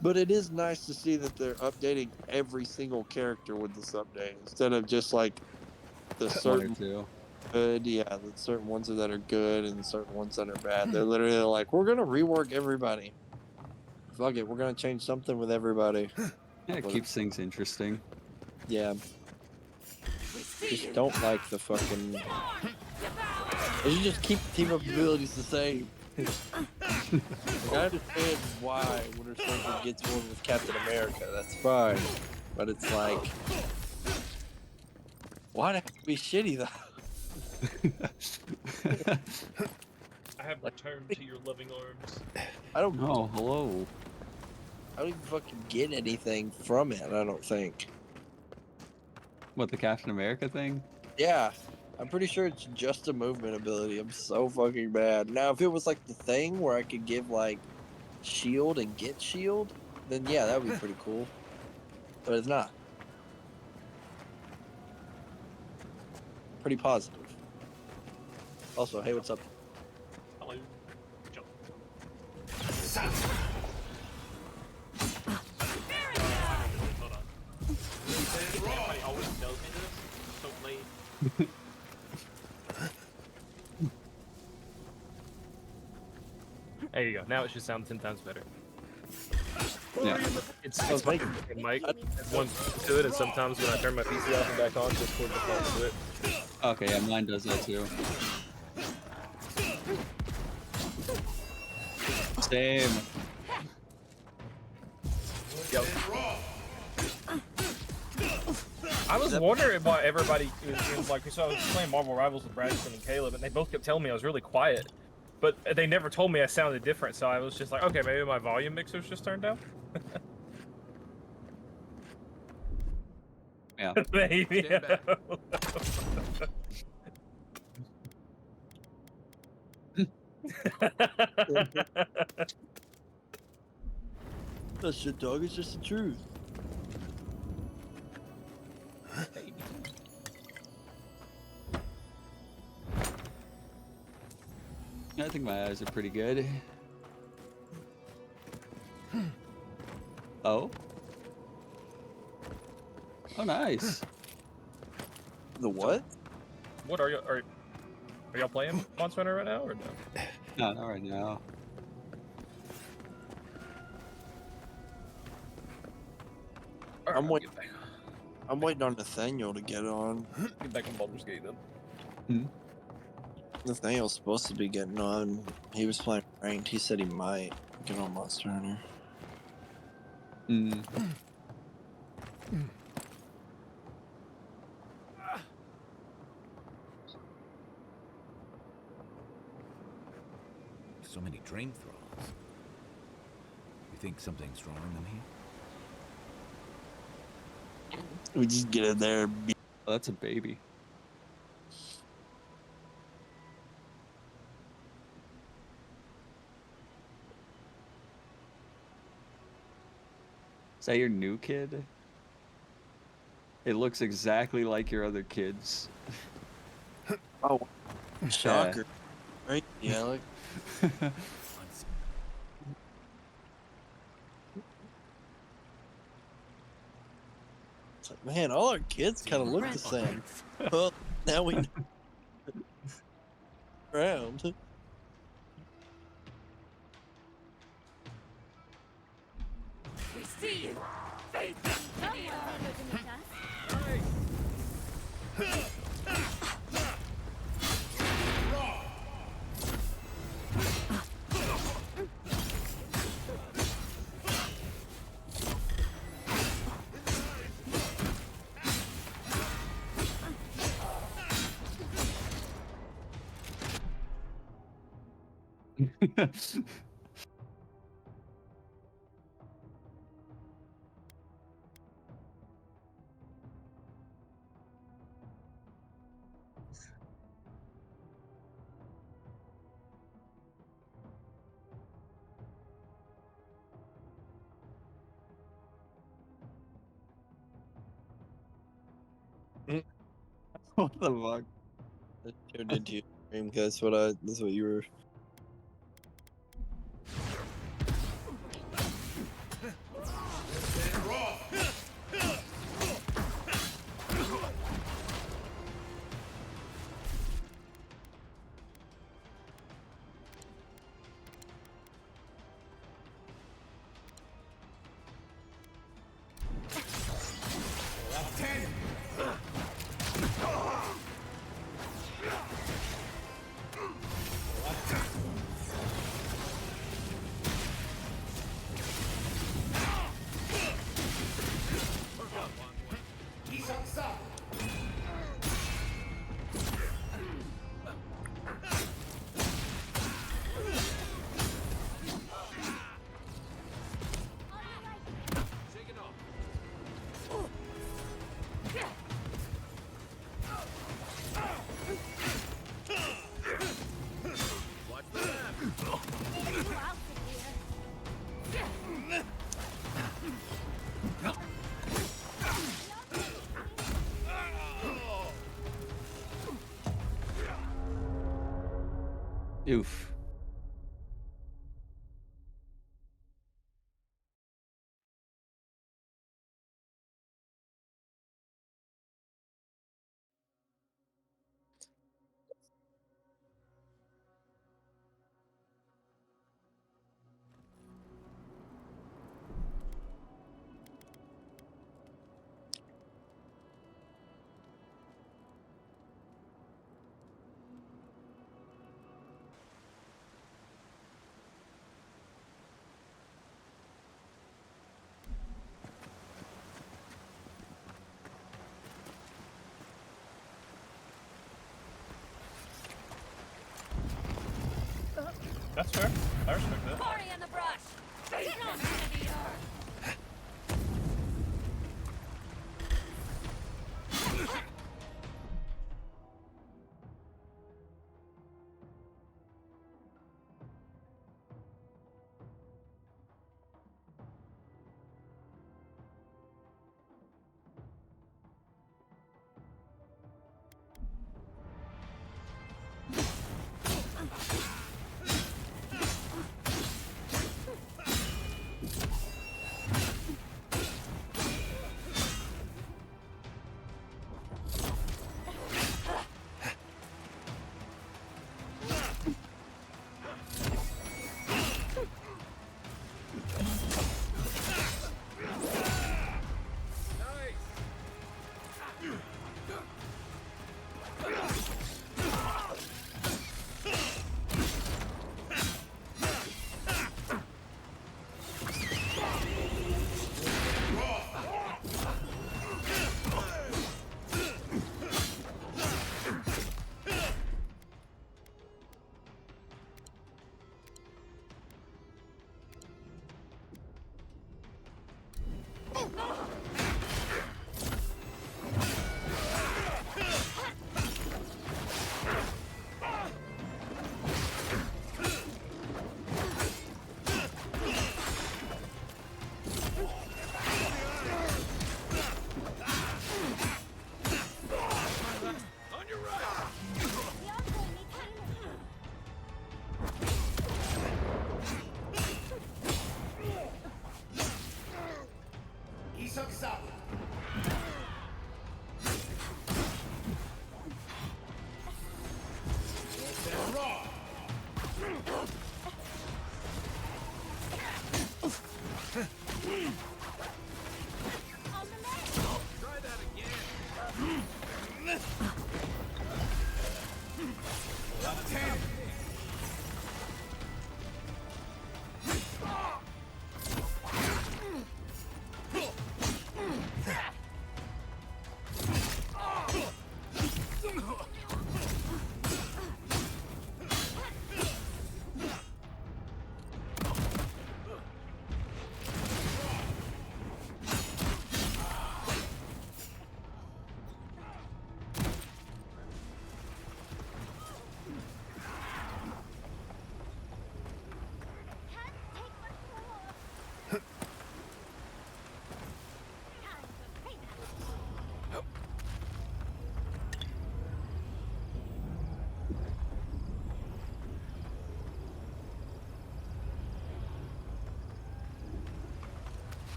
But it is nice to see that they're updating every single character with this update instead of just like the certain One or two. good, yeah, the certain ones that are good and certain ones that are bad. They're literally like, we're gonna rework everybody. Fuck it, we're gonna change something with everybody. Yeah, it keeps things interesting. Yeah. Just don't like the fucking. They should just keep the team up abilities the same. Like, I understand why Winter Soldier gets one with Captain America. That's fine, but it's like, why'd it have to be shitty though? I have returned to your loving arms. I don't. Oh, hello. I don't even fucking get anything from it. I don't think. What, the Captain America thing? Yeah, I'm pretty sure it's just a movement ability. I'm so fucking bad. Now, if it was like the thing where I could give like shield and get shield, then yeah, that would be pretty cool. But it's not. Pretty positive. Also, hey, what's up? Hello. Jump. Hold on. Everybody always tells me this. So late. There you go. Now it should sound 10 times better. Yeah. It's my mic. One to it, and sometimes when I turn my PC off and back on, Discord defaults to it. Okay, yeah, mine does that too. Same. Yep. I was wondering why everybody it was like, so I was playing Marvel Rivals with Braxton and Caleb, and they both kept telling me I was really quiet, but they never told me I sounded different. So I was just like, okay, maybe my volume mixer's just turned down. Yeah. Maybe. That shit, dog. It's just the truth. I think my eyes are pretty good. Oh? Oh, nice. The what? What are y'all playing Monster Hunter right now or no? No, not right now. I'm waiting on Nathaniel to get on. Get back on Baldur's Gate then. Hmm? Nathaniel's supposed to be getting on. He was playing ranked. He said he might get on Monster Hunter. Mm. So many drain thralls. You think something's wrong in here? We just get in there and be. Oh, that's a baby. Is that your new kid? It looks exactly like your other kids. Oh, shocker. Right? Yeah, like. It's like, man, all our kids kind of look the same. Well, now we know. Around. We see you. What the fuck? I tuned into your stream, that's what you were. Oof. That's fair. I respect that. Party in the brush! Get off into the yard!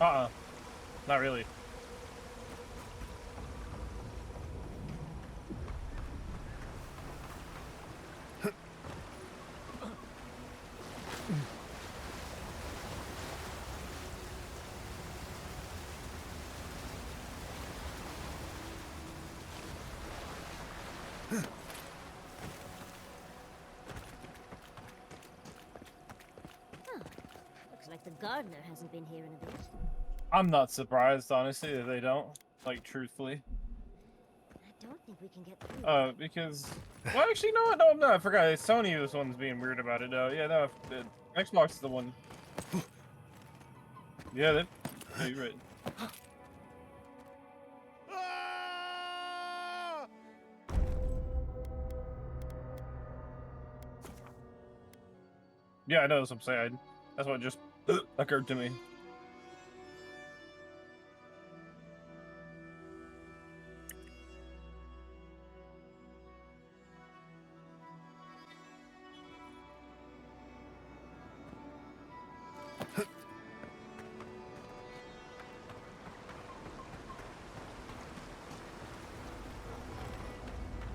Not really. Looks like the gardener hasn't been here in a bit. I'm not surprised, honestly, that they don't. Like, truthfully. I don't think we can get through. Because... Well, actually, no, no, I'm not. I forgot. It's Sony who's the one's being weird about it. Yeah, no, Xbox is the one. Yeah, you're right. Yeah, I know, that's what I'm saying. That's what just occurred to me.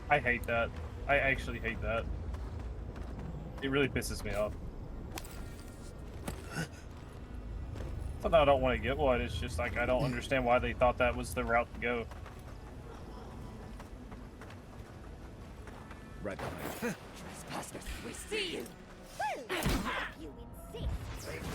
I hate that. I actually hate that. It really pisses me off. It's not that I don't want to get one, it's just like I don't understand why they thought that was the route to go. Right behind. Trespassers, we see you. You insist.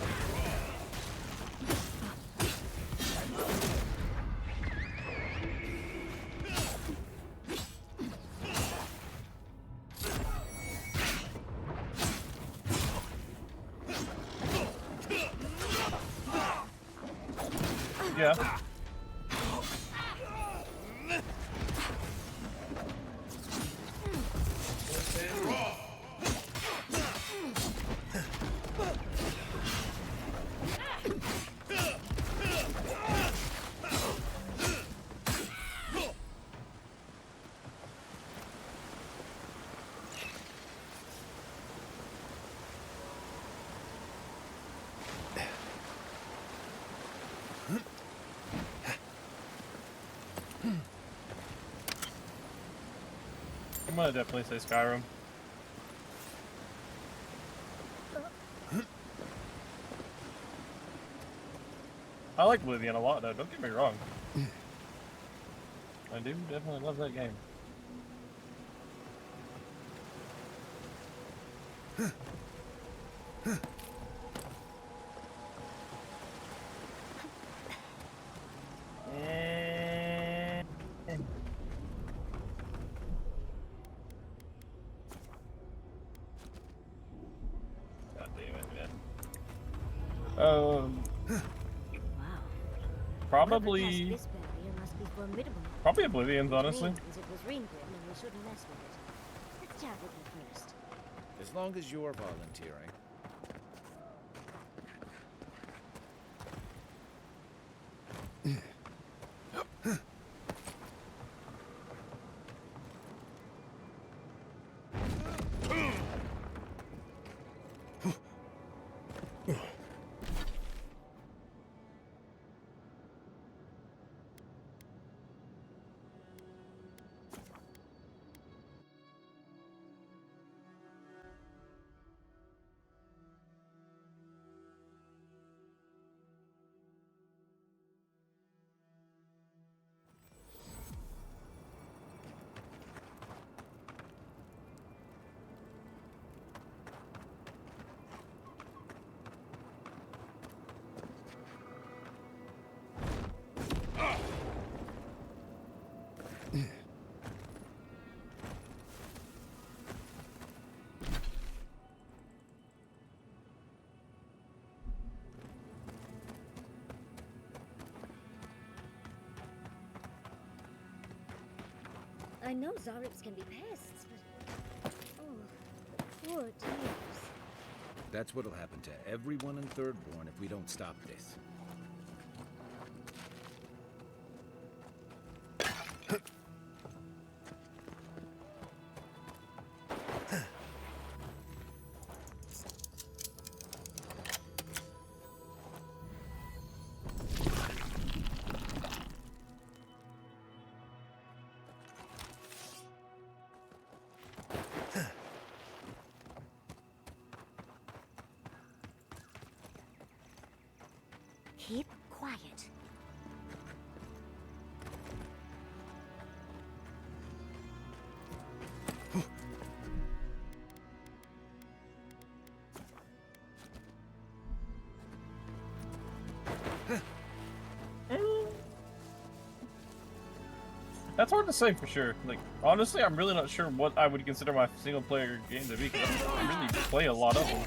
Yeah. I'm gonna definitely say Skyrim. I like Oblivion a lot, though. Don't get me wrong. I do definitely love that game. God damn it, man. Wow. Probably. Whoever cast this barrier must be formidable. Probably Oblivion's, Which honestly. means it was Ringgrim and we shouldn't mess with it. Let's chat with you first. As long as you're volunteering. I know Zarips can be pests, but... Oh, poor dears. That's what'll happen to everyone in Thirdborn if we don't stop this. Keep quiet. That's hard to say for sure. Like, honestly, I'm really not sure what I would consider my single-player game to be, because I don't really play a lot of them.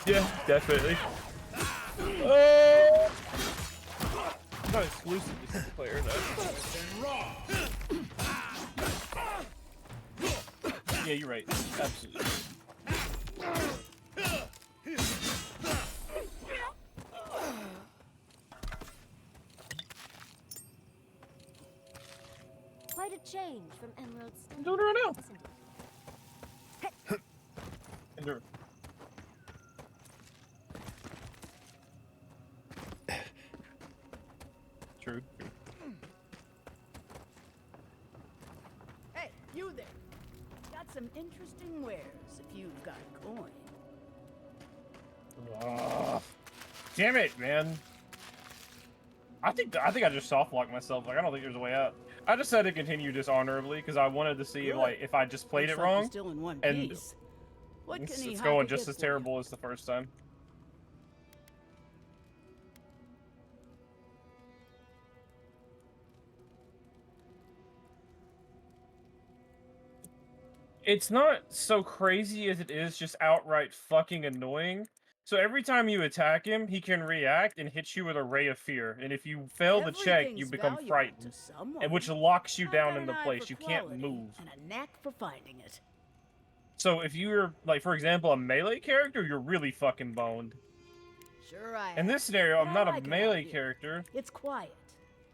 Yeah, definitely. Oh! It's not exclusive to single-player, though. Yeah, you're right. Absolutely. Quite a change from Emerald Stair. I'm doing it right now. Endure. True. Hey, you there. Got some interesting wares if you've got coin. Damn it, man. I think I just soft locked myself. Like, I don't think there's a way out. I decided to continue dishonorably because I wanted to see like if I just played Looks it like you're wrong, still in one and piece. What can he it's hike going a just gift as for you? terrible as the first time. It's not so crazy as it is just outright fucking annoying. So every time you attack him, he can react and hit you with a ray of fear. And if you fail the check, you Everything's become valuable frightened, to someone. and which locks you I've down got in the an eye place. for You can't quality move. and a knack for finding it. So if you're, like, for example, a melee character, you're really fucking boned. Sure I In am. this scenario, But I'm I not a like it out melee here. character, It's quiet.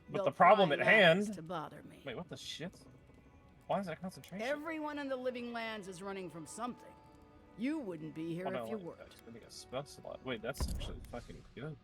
but No the problem prying at eyes hand... to bother me. Wait, what the shit? Why is that concentration? Everyone in the living lands is running from something. You wouldn't be here Oh, no, if you like, weren't. that's gonna be a spell slot. Wait, that's actually fucking good.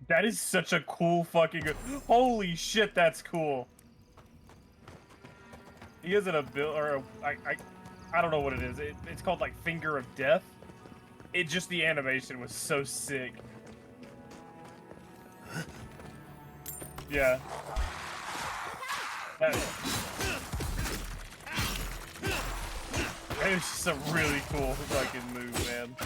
That is such a cool fucking... Holy shit, that's cool. He has an ability, or I don't know what it is. It's called like Finger of Death. It just, the animation was so sick. Yeah. That is just a really cool fucking move, man.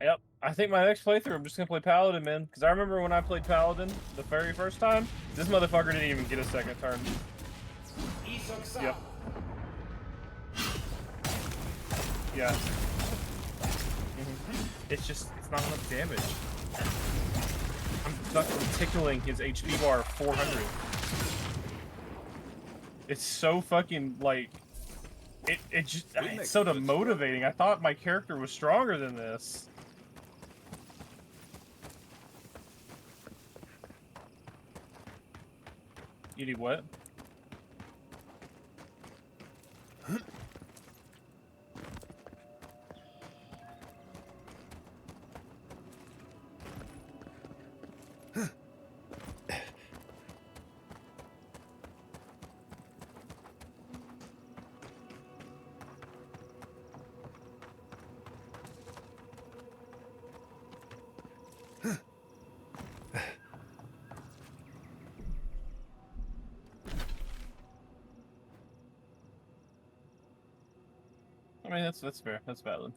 Yep, I think my next playthrough, I'm just gonna play Paladin, man. Because I remember when I played Paladin the very first time, this motherfucker didn't even get a second turn. Yep. Yeah. It's just, it's not enough damage. I'm fucking tickling his HP bar 400. It's so fucking, like... It's so demotivating. I thought my character was stronger than this. You need what? mean, that's fair. That's valid.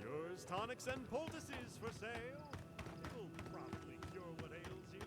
Yours tonics and poultices for sale. It'll probably cure what ails you.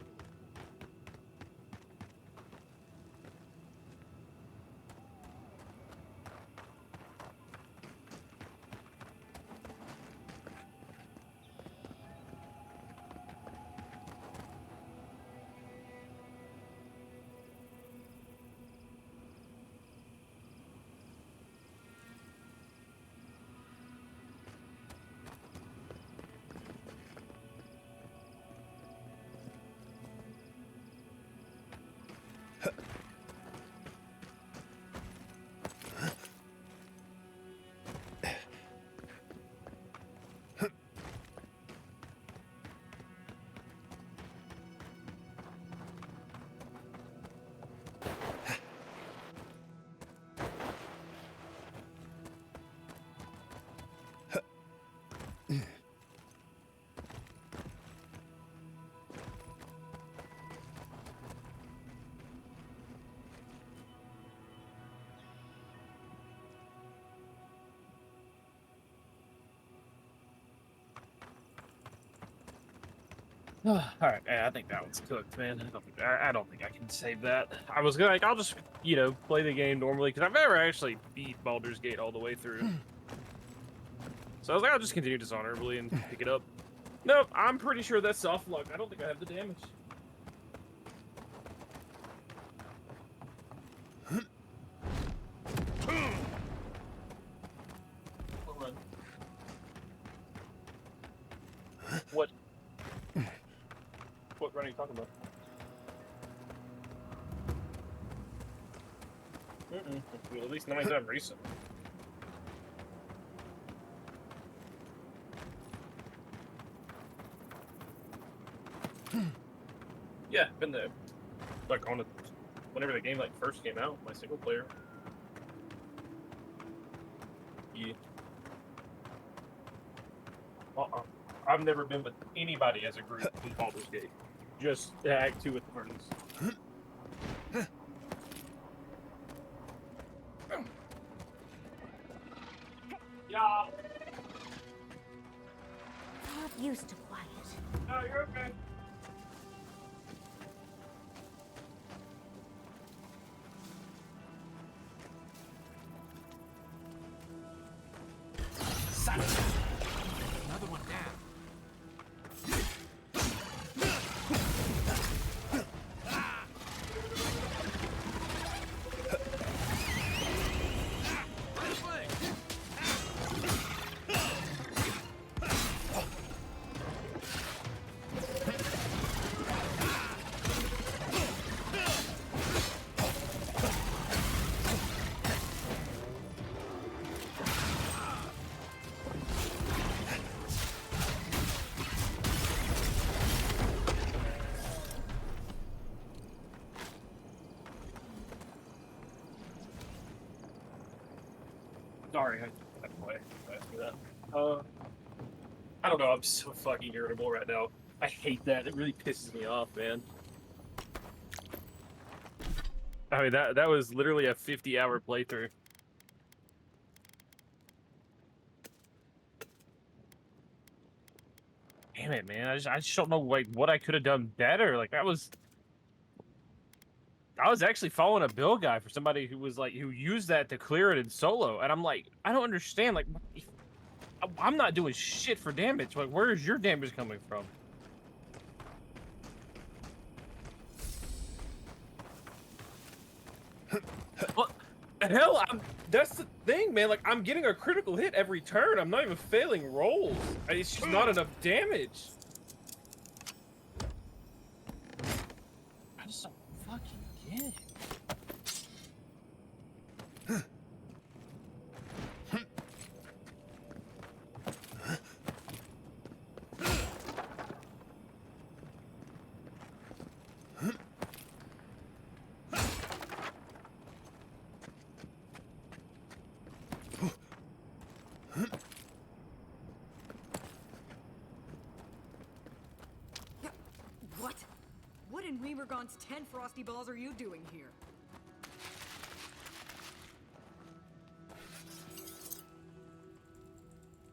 All right, yeah, I think that one's cooked, man. I don't think I can save that. I was like, I'll just, play the game normally because I've never actually beat Baldur's Gate all the way through. So I was like, I'll just continue dishonorably and pick it up. Nope, I'm pretty sure that's soft luck. I don't think I have the damage. What? What run are you talking about? Well, at least 9 times recent. Yeah, been there. Like on it whenever the game first came out, my single player. Yeah. I've never been with anybody as a group in Baldur's Gate. Just Act 2 with the friends. Yeah. I'm not used to quiet. No, you're okay. Another one down. Sorry, I asked me that. I don't know, I'm so fucking irritable right now. I hate that. It really pisses me off, man. I mean, that was literally a 50-hour playthrough. Damn it, man. I just don't know what I could have done better. Like I was actually following a bill guy for somebody who was who used that to clear it in solo, and I'm like, I don't understand. Like, I'm not doing shit for damage. Like, where is your damage coming from? What? Hell, that's the thing, man. Like, I'm getting a critical hit every turn. I'm not even failing rolls. It's just not enough damage. I just don't fucking get it. What? What in Remergon's 10 frosty balls are you doing here?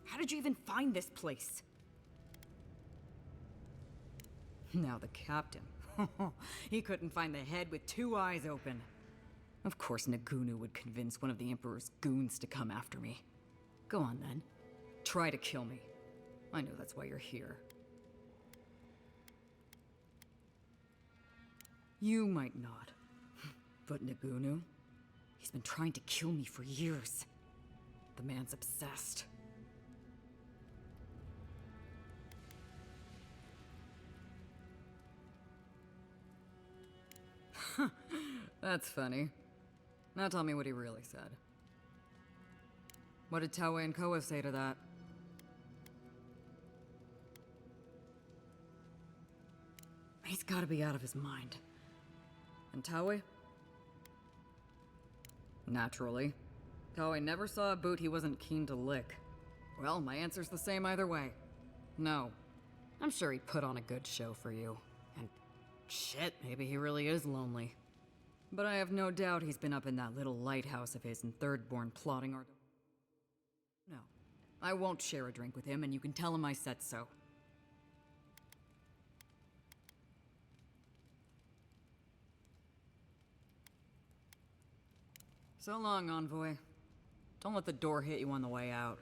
How did you even find this place? Now the captain. He couldn't find the head with 2 eyes open. Of course Nagunu would convince one of the Emperor's goons to come after me. Go on then. Try to kill me. I know that's why you're here. You might not. But Nagunu? He's been trying to kill me for years. The man's obsessed. That's funny. Now tell me what he really said. What did Taue and Koa say to that? He's gotta be out of his mind. And Taue? Naturally. Taue never saw a boot he wasn't keen to lick. Well, my answer's the same either way. No. I'm sure he'd put on a good show for you. And shit, maybe he really is lonely. But I have no doubt he's been up in that little lighthouse of his in Thirdborn plotting our... No. I won't share a drink with him, and you can tell him I said so. So long, envoy. Don't let the door hit you on the way out.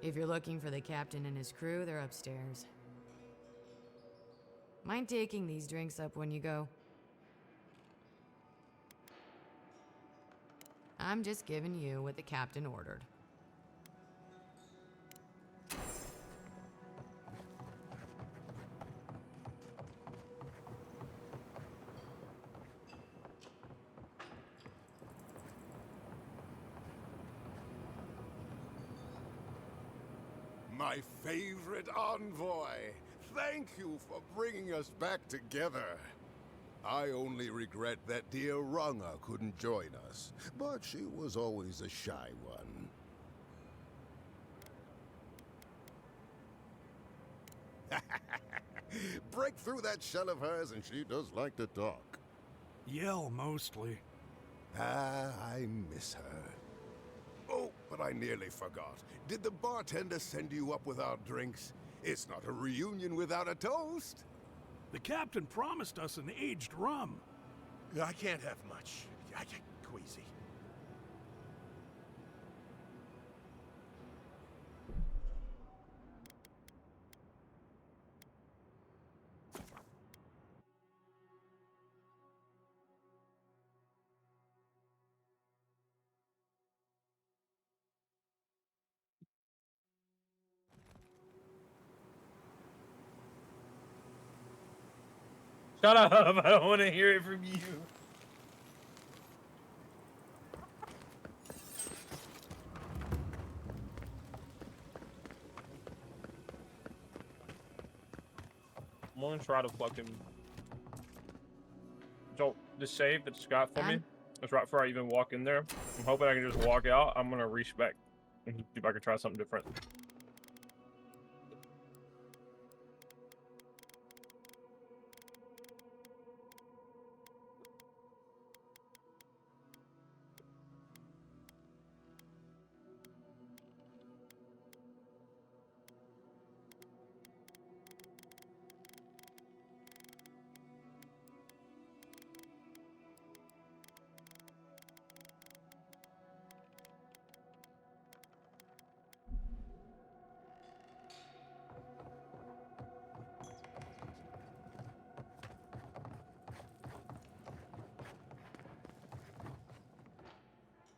If you're looking for the captain and his crew, they're upstairs. Mind taking these drinks up when you go? I'm just giving you what the captain ordered. My favorite envoy! Thank you for bringing us back together. I only regret that dear Runga couldn't join us, but she was always a shy one. Break through that shell of hers and she does like to talk. Yell, mostly. Ah, I miss her. Oh, but I nearly forgot. Did the bartender send you up with our drinks? It's not a reunion without a toast. The captain promised us an aged rum. I can't have much. I get queasy. Shut up! I don't want to hear it from you. I'm gonna try to fucking. Don't just save that Scott for me. That's right before I even walk in there. I'm hoping I can just walk out. I'm gonna reach back and see if I can try something different.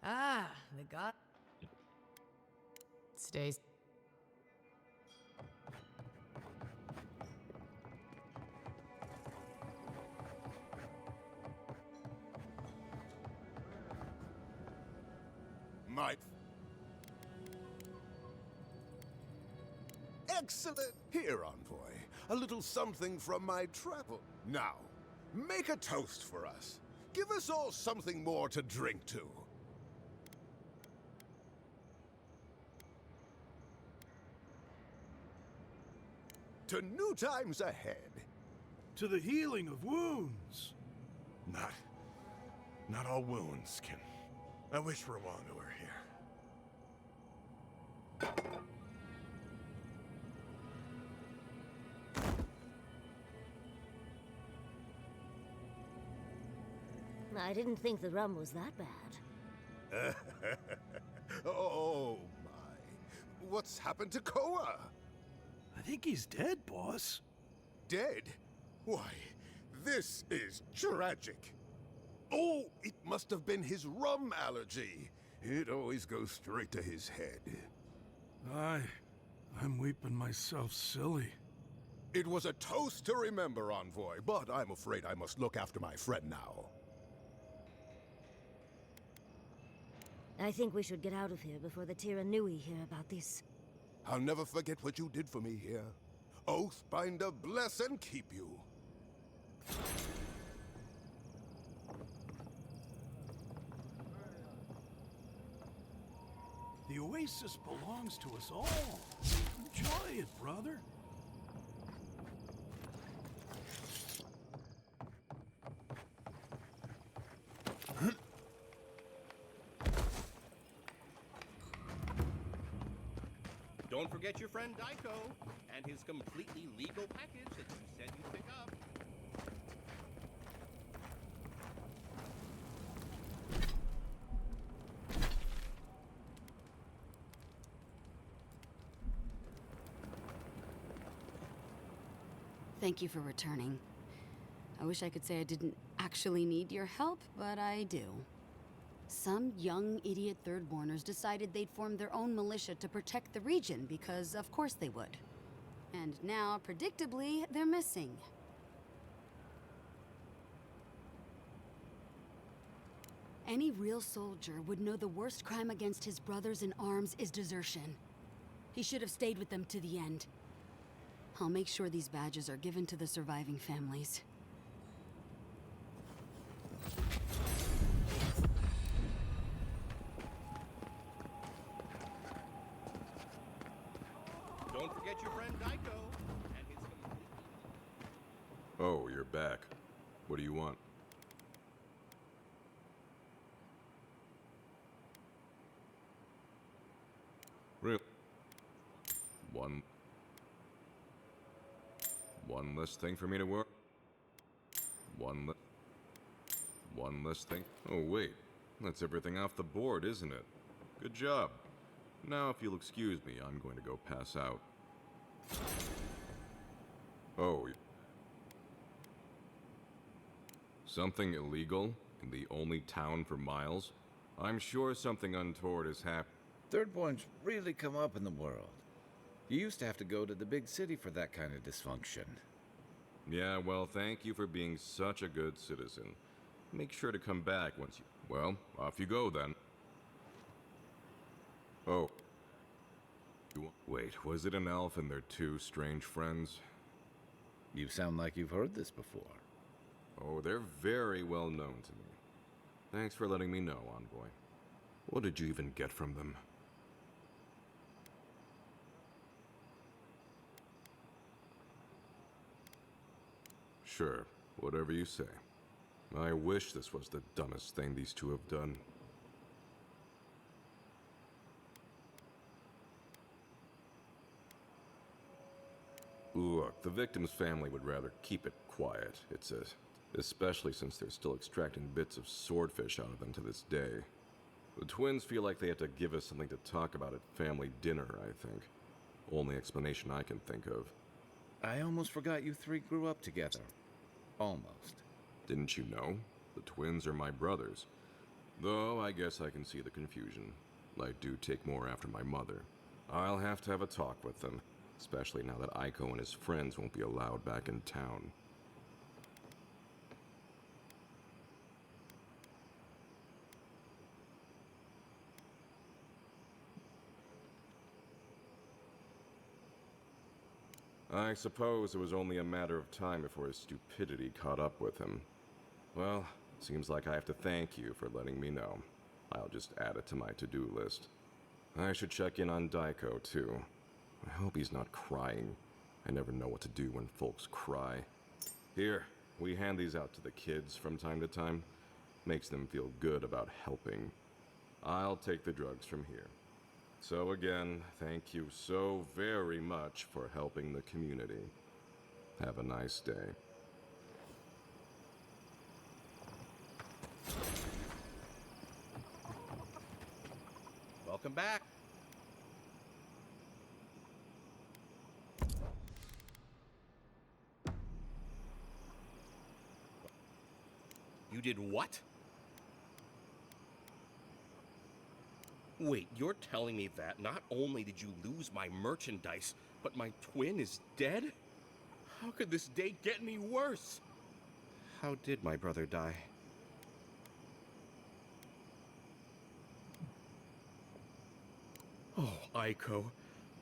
Ah, the god stays. My... Excellent! Here, envoy. A little something from my travel. Now, make a toast for us. Give us all something more to drink to. To new times ahead. To the healing of wounds. Not all wounds can... I wish Rwanda were here. I didn't think the rum was that bad. Oh, my. What's happened to Koa? I think he's dead, boss. Dead? Why, this is tragic. Oh, it must have been his rum allergy. It always goes straight to his head. I'm weeping myself silly. It was a toast to remember, envoy, but I'm afraid I must look after my friend now. I think we should get out of here before the Tiranui hear about this. I'll never forget what you did for me here. Oathbinder bless and keep you. The oasis belongs to us all. Enjoy it, brother. Don't forget your friend Daiko and his completely legal package that you said you'd pick up. Thank you for returning. I wish I could say I didn't actually need your help, but I do. Some young idiot Thirdborners decided they'd form their own militia to protect the region because of course they would. And now, predictably, they're missing. Any real soldier would know the worst crime against his brothers in arms is desertion. He should have stayed with them to the end. I'll make sure these badges are given to the surviving families. Don't forget your friend Daiko and his Oh, you're back. What do you want? Real. One less thing for me to work. One less thing. Oh wait, that's everything off the board, isn't it? Good job. Now, if you'll excuse me, I'm going to go pass out. Oh. Something illegal in the only town for miles? I'm sure something untoward has happened. Thirdborns really come up in the world. You used to have to go to the big city for that kind of dysfunction. Yeah, well, thank you for being such a good citizen. Make sure to come back once you... Well, off you go then. Oh. Wait, was it an elf and their two strange friends? You sound like you've heard this before. Oh, they're very well known to me. Thanks for letting me know, Envoy. What did you even get from them? Sure, whatever you say. I wish this was the dumbest thing these two have done. Look, the victim's family would rather keep it quiet. Especially since they're still extracting bits of swordfish out of them to this day. The twins feel like they have to give us something to talk about at family dinner, I think. Only explanation I can think of. I almost forgot you three grew up together. Almost. Didn't you know? The twins are my brothers. Though I guess I can see the confusion. I do take more after my mother. I'll have to have a talk with them, especially now that Aiko and his friends won't be allowed back in town. I suppose it was only a matter of time before his stupidity caught up with him. Well, seems like I have to thank you for letting me know. I'll just add it to my to-do list. I should check in on Daiko, too. I hope he's not crying. I never know what to do when folks cry. Here, we hand these out to the kids from time to time. Makes them feel good about helping. I'll take the drugs from here. So again, thank you so very much for helping the community. Have a nice day. Welcome back. You did what? Wait, you're telling me that not only did you lose my merchandise, but my twin is dead? How could this day get any worse? How did my brother die? Oh, Aiko,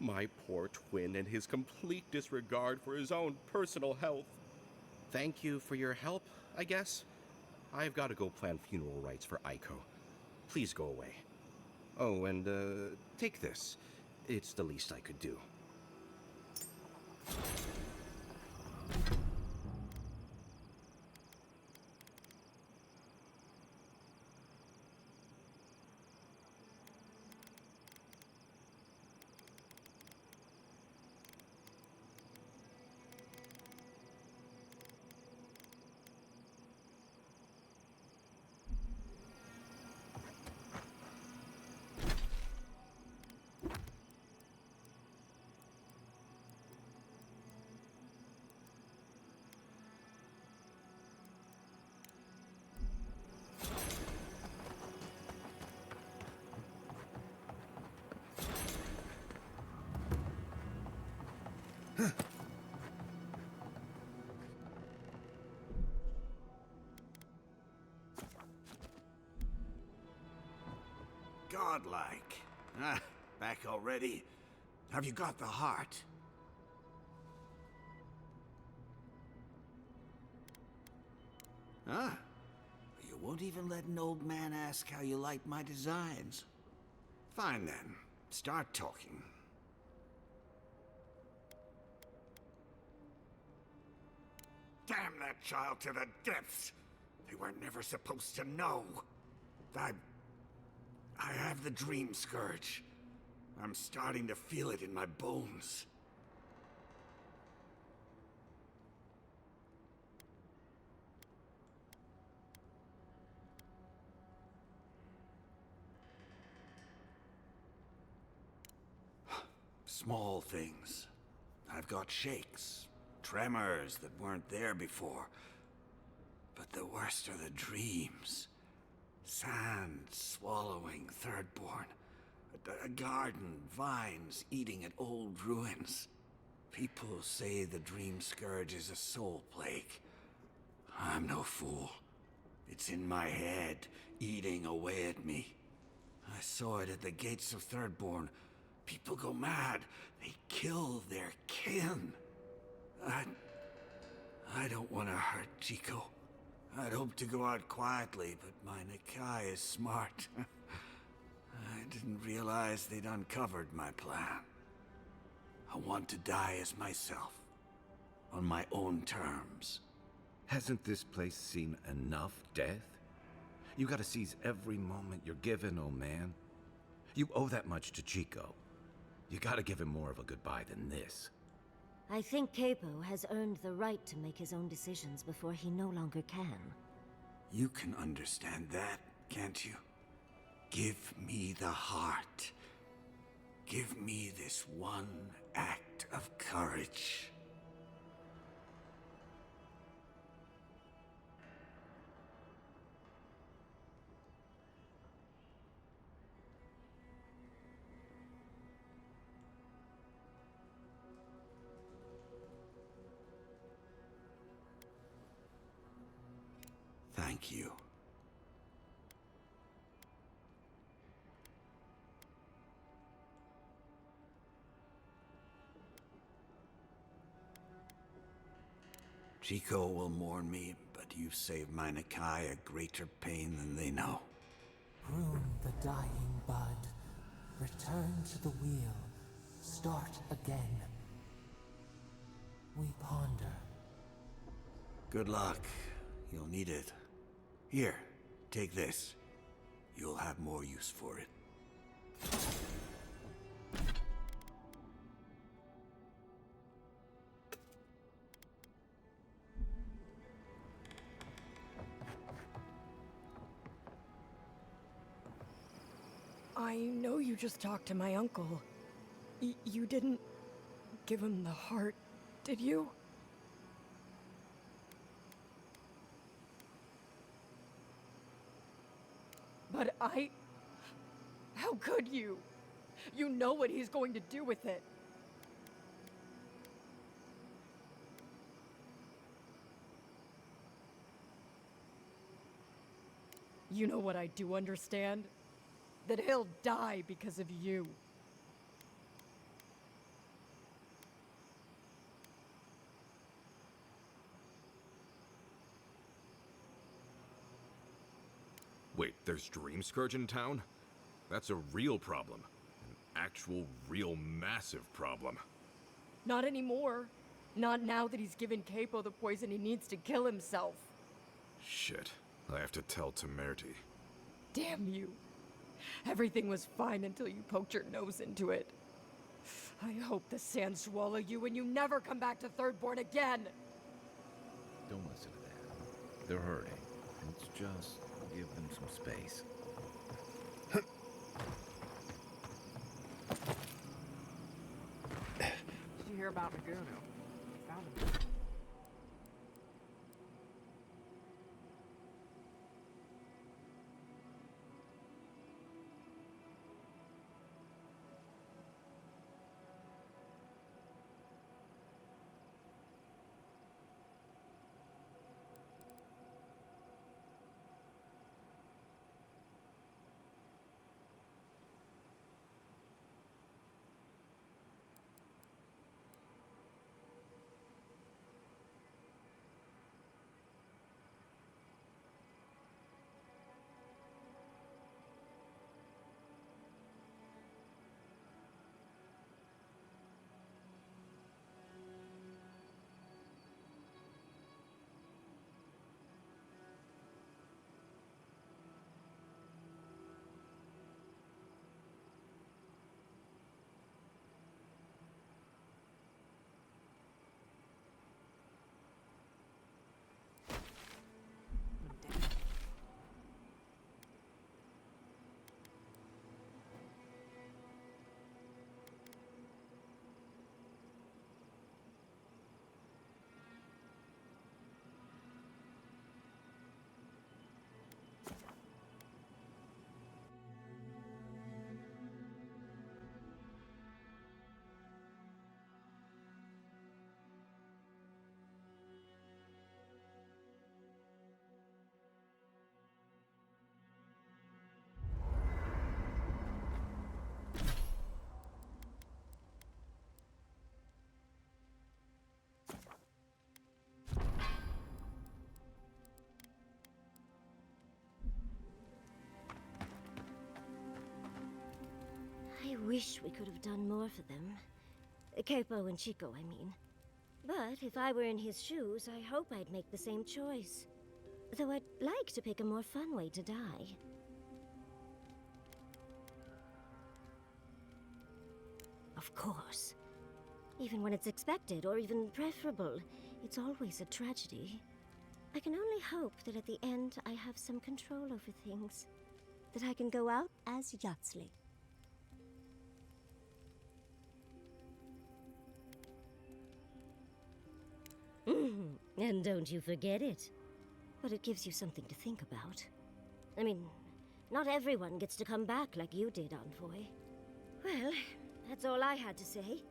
my poor twin and his complete disregard for his own personal health. Thank you for your help, I guess. I've got to go plan funeral rites for Aiko. Please go away. Oh, and, take this. It's the least I could do. Godlike. Ah, back already? Have you got the heart? Huh? You won't even let an old man ask how you like my designs. Fine then. Start talking. Damn that child to the depths! They were never supposed to know. I have the Dream Scourge. I'm starting to feel it in my bones. Small things. I've got shakes, tremors that weren't there before. But the worst are the dreams. Sand swallowing Thirdborn. A garden, vines eating at old ruins. People say the dream scourge is a soul plague. I'm no fool. It's in my head, eating away at me. I saw it at the gates of Thirdborn. People go mad. They kill their kin. I don't want to hurt Chico. I'd hoped to go out quietly, but my Nakai is smart. I didn't realize they'd uncovered my plan. I want to die as myself, on my own terms. Hasn't this place seen enough death? You gotta seize every moment you're given, old man. You owe that much to Chico. You gotta give him more of a goodbye than this. I think Capo has earned the right to make his own decisions before he no longer can. You can understand that, can't you? Give me the heart. Give me this one act of courage. Thank you. Chico will mourn me, but you've saved my Nakai a greater pain than they know. Prune the dying bud. Return to the wheel. Start again. We ponder. Good luck. You'll need it. Here, take this. You'll have more use for it. I know you just talked to my uncle. You didn't give him the heart, did you? But how could you? You know what he's going to do with it. You know what I do understand? That he'll die because of you. Wait, there's Dream Scourge in town? That's a real problem. An actual, real, massive problem. Not anymore. Not now that he's given Capo the poison he needs to kill himself. Shit. I have to tell Temerity. Damn you. Everything was fine until you poked your nose into it. I hope the sands swallow you and you never come back to Thirdborn again! Don't listen to that. They're hurting. Let's just give them some space. Did you hear about Naguno? Found him. wish we could have done more for them. Capo and Chico, I mean. But if I were in his shoes, I hope I'd make the same choice. Though I'd like to pick a more fun way to die. Of course. Even when it's expected, or even preferable, it's always a tragedy. I can only hope that at the end I have some control over things. That I can go out as Yatsley. And don't you forget it. But it gives you something to think about. I mean, not everyone gets to come back like you did, Envoy. Well, that's all I had to say.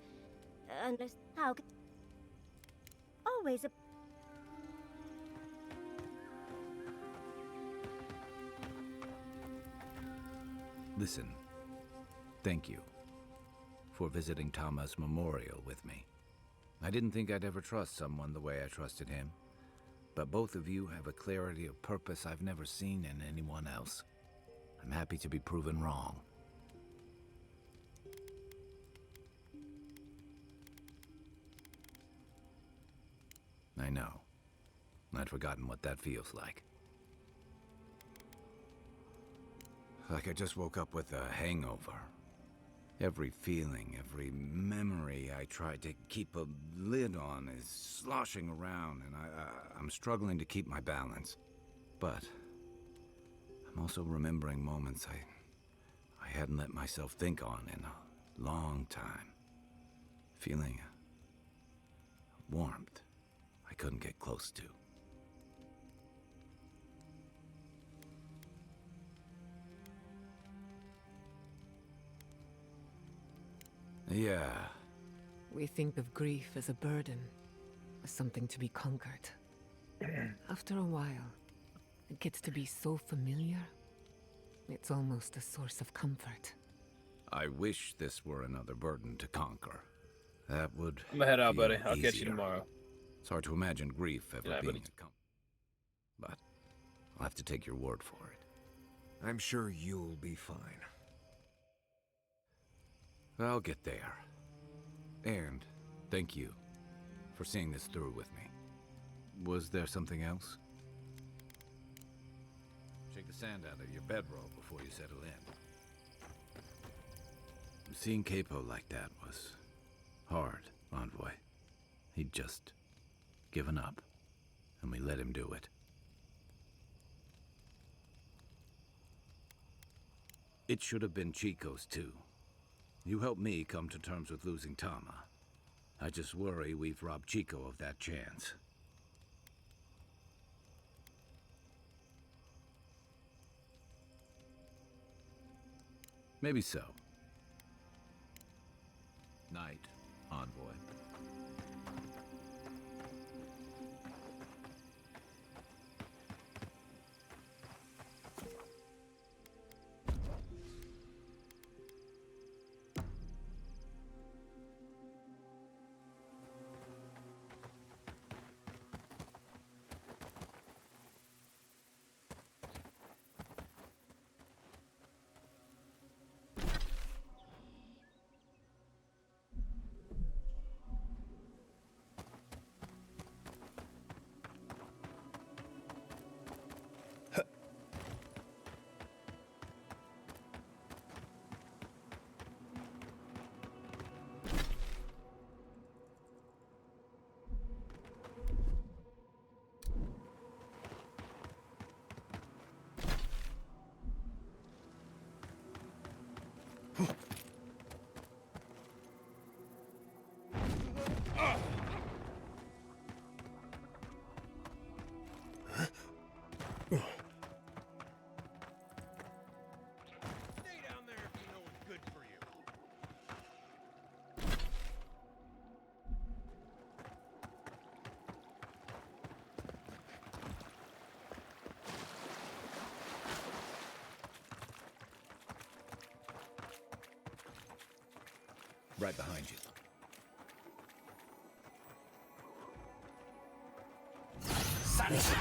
Unless, how could... Always a... Listen, thank you for visiting Tama's memorial with me. I didn't think I'd ever trust someone the way I trusted him, but both of you have a clarity of purpose I've never seen in anyone else. I'm happy to be proven wrong. I know. I'd forgotten what that feels like. Like I just woke up with a hangover. Every feeling, every memory I tried to keep a lid on is sloshing around, and I'm struggling to keep my balance. But I'm also remembering moments I hadn't let myself think on in a long time. Feeling a warmth I couldn't get close to. Yeah. We think of grief as a burden, as something to be conquered. After a while, it gets to be so familiar, it's almost a source of comfort. I wish this were another burden to conquer. That would I'm gonna head out, feel buddy. I'll catch you easier. tomorrow. It's hard to imagine grief ever Good night, being buddy. a comfort. But I'll have to take your word for it. I'm sure you'll be fine. I'll get there. And thank you for seeing this through with me. Was there something else? Shake the sand out of your bedroll before you settle in. Seeing Capo like that was hard, Envoy. He'd just given up, and we let him do it. It should have been Chico's too. You helped me come to terms with losing Tama. I just worry we've robbed Chico of that chance. Maybe so. Night, Envoy. Stay down there if you know what's good for you. Right behind you. Nice.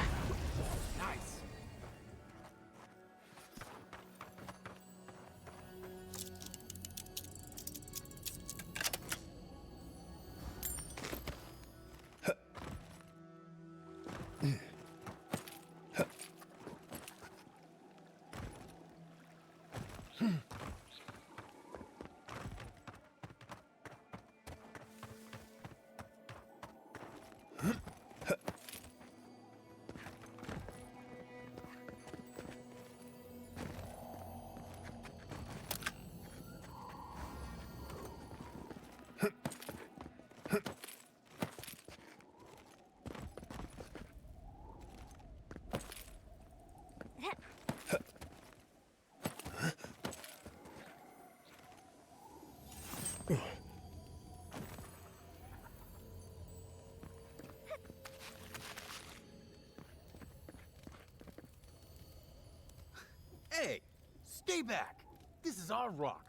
Hey, stay back. This is our rock.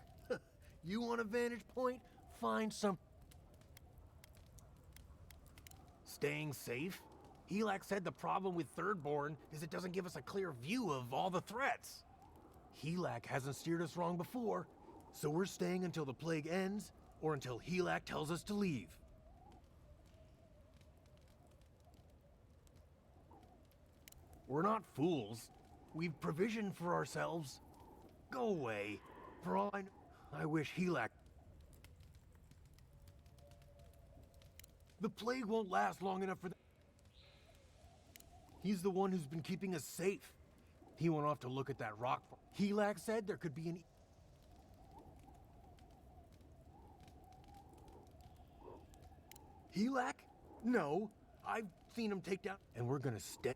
You want a vantage point? Find some... Staying safe? Helak said the problem with Thirdborn is it doesn't give us a clear view of all the threats. Helak hasn't steered us wrong before, so we're staying until the plague ends, or until Helak tells us to leave. We're not fools. We've provisioned for ourselves. Go away. For all I know, I wish Helak... The plague won't last long enough for... He's the one who's been keeping us safe. He went off to look at that rock. Helak said there could be an... Helak? No. I've seen him take down... And we're gonna stay...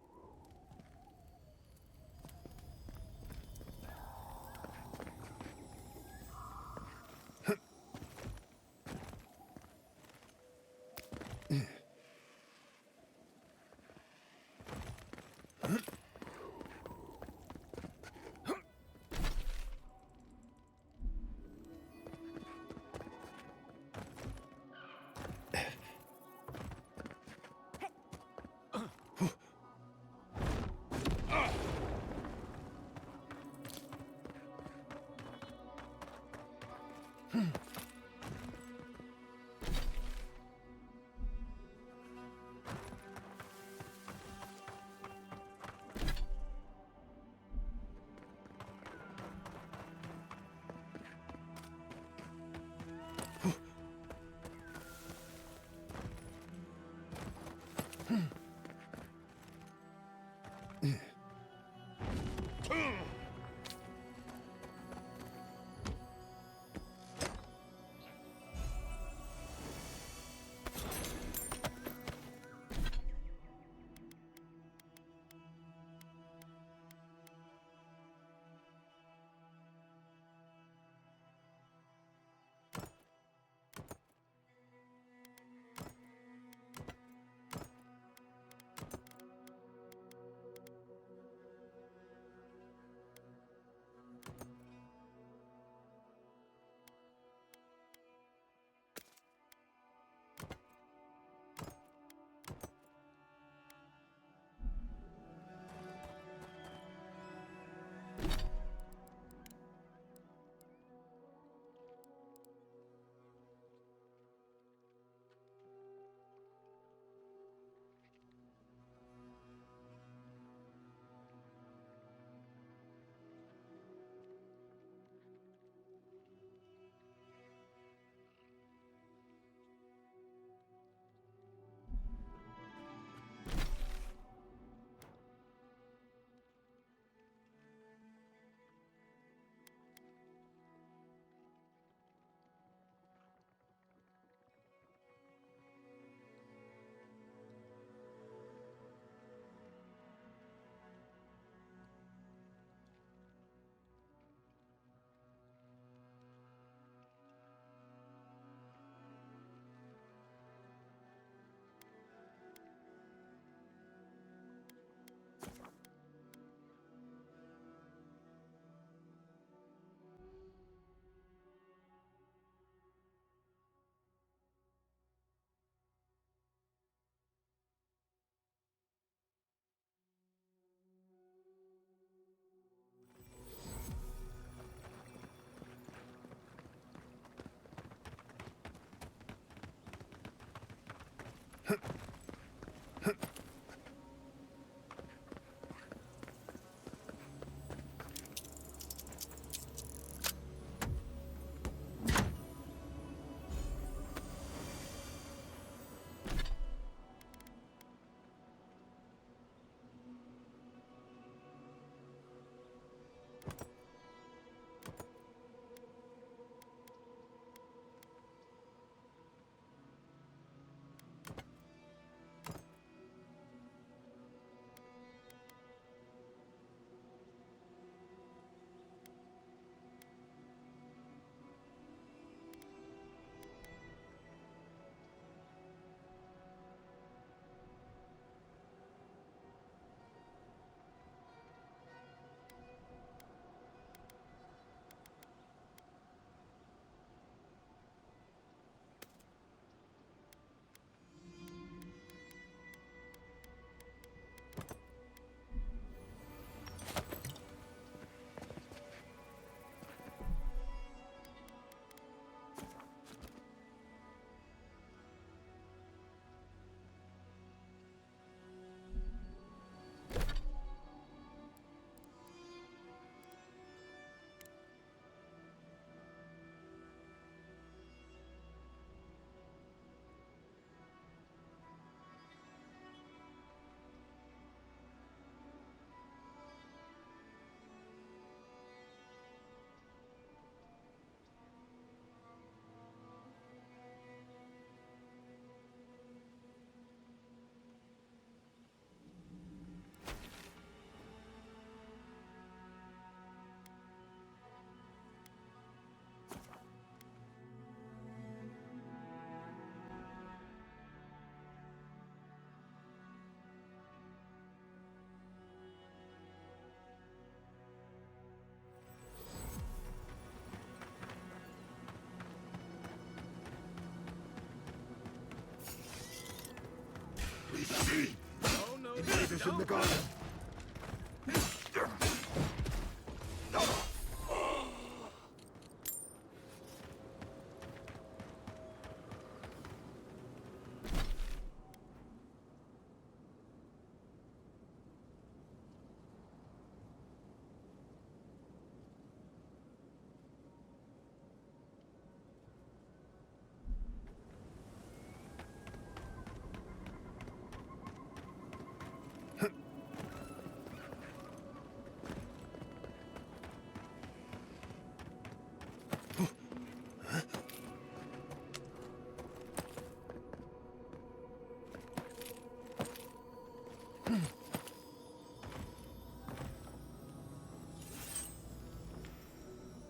ambush in the garden.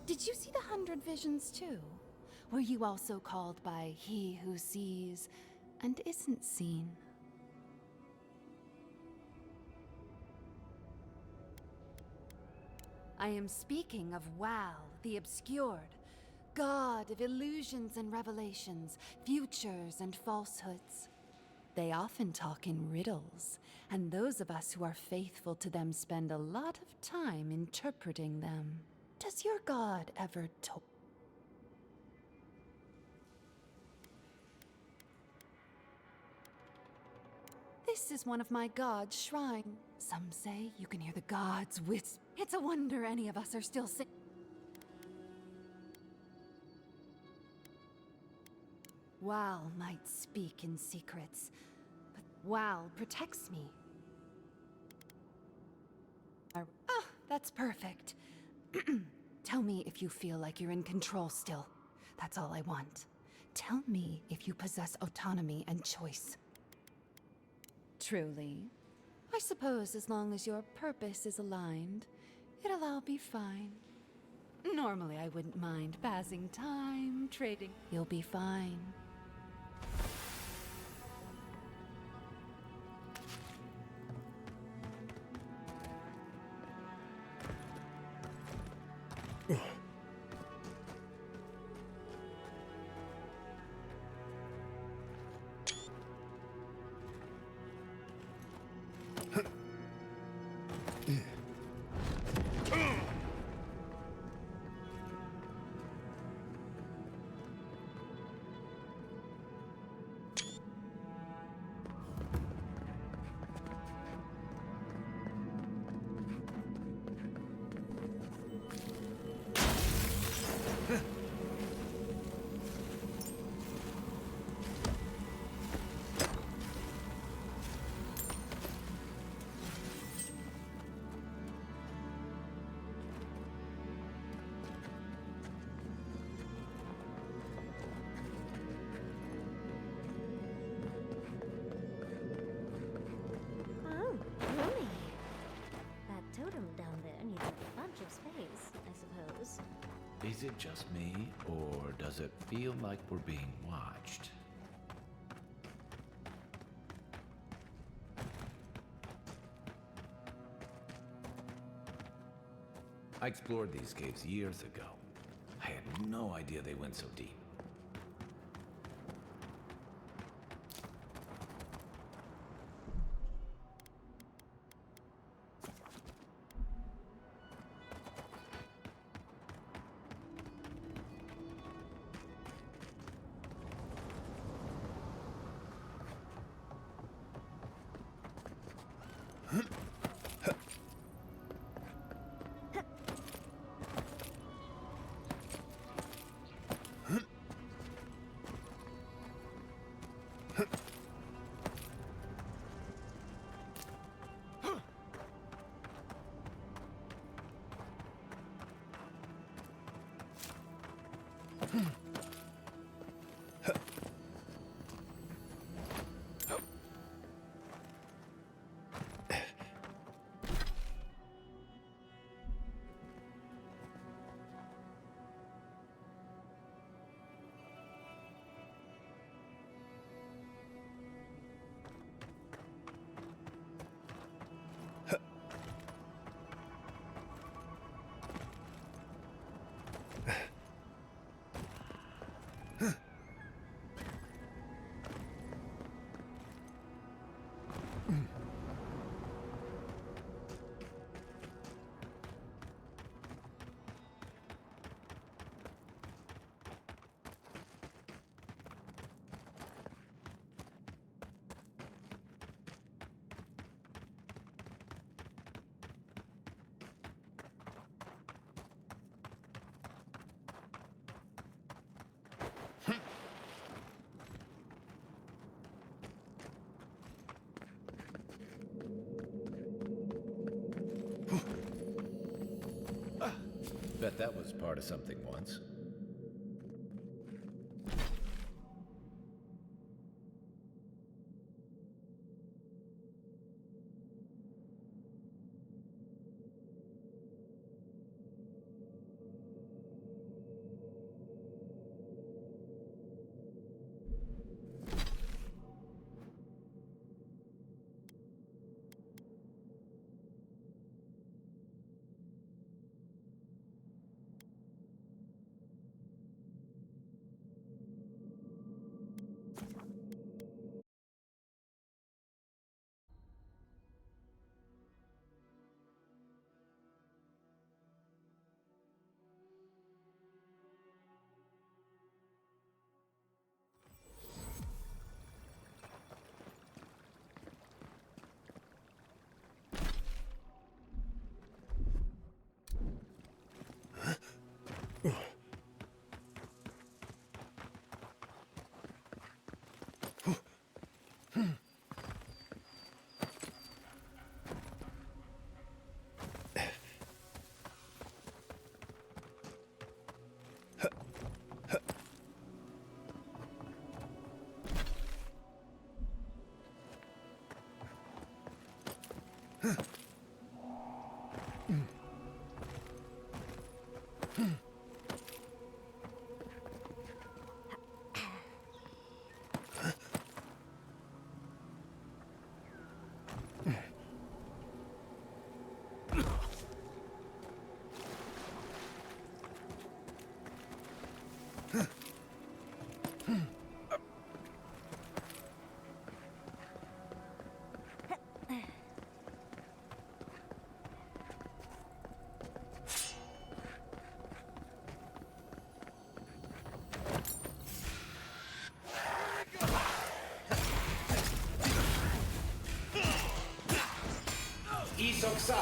Did you see the 100 visions too? Were you also called by he who sees and isn't seen? I am speaking of Wal, the obscured, god of illusions and revelations, futures and falsehoods. They often talk in riddles, and those of us who are faithful to them spend a lot of time interpreting them. Does your god ever talk? This is one of my god's shrine. Some say you can hear the gods whisper. It's a wonder any of us are still Wal might speak in secrets, but Wal protects me. Ah, that's perfect. Tell me if you feel like you're in control still. That's all I want. Tell me if you possess autonomy and choice. Truly? I suppose as long as your purpose is aligned, it'll all be fine. Normally I wouldn't mind passing time, trading. You'll be fine. Oh, really? That totem down there needs a bunch of space, I suppose. Is it just me, or does it feel like we're being watched? I explored these caves years ago. I had no idea they went so deep. Bet that was part of something once. Isoksa.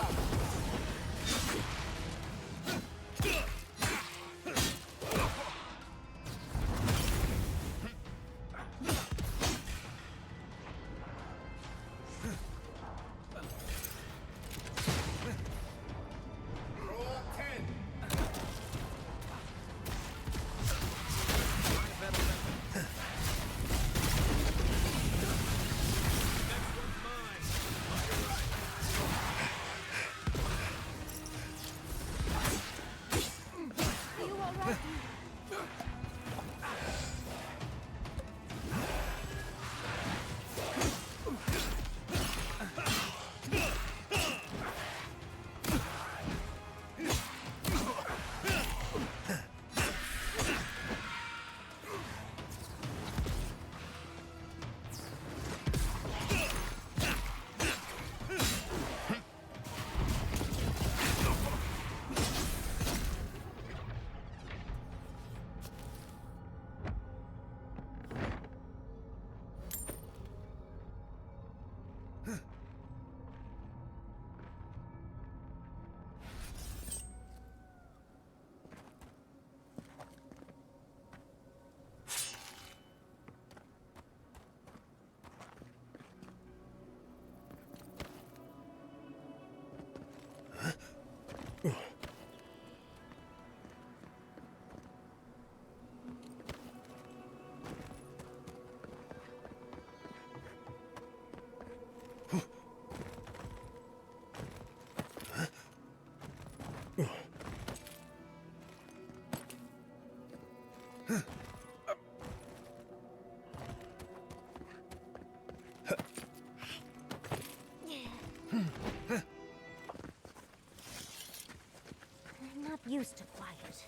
I'm not used to quiet.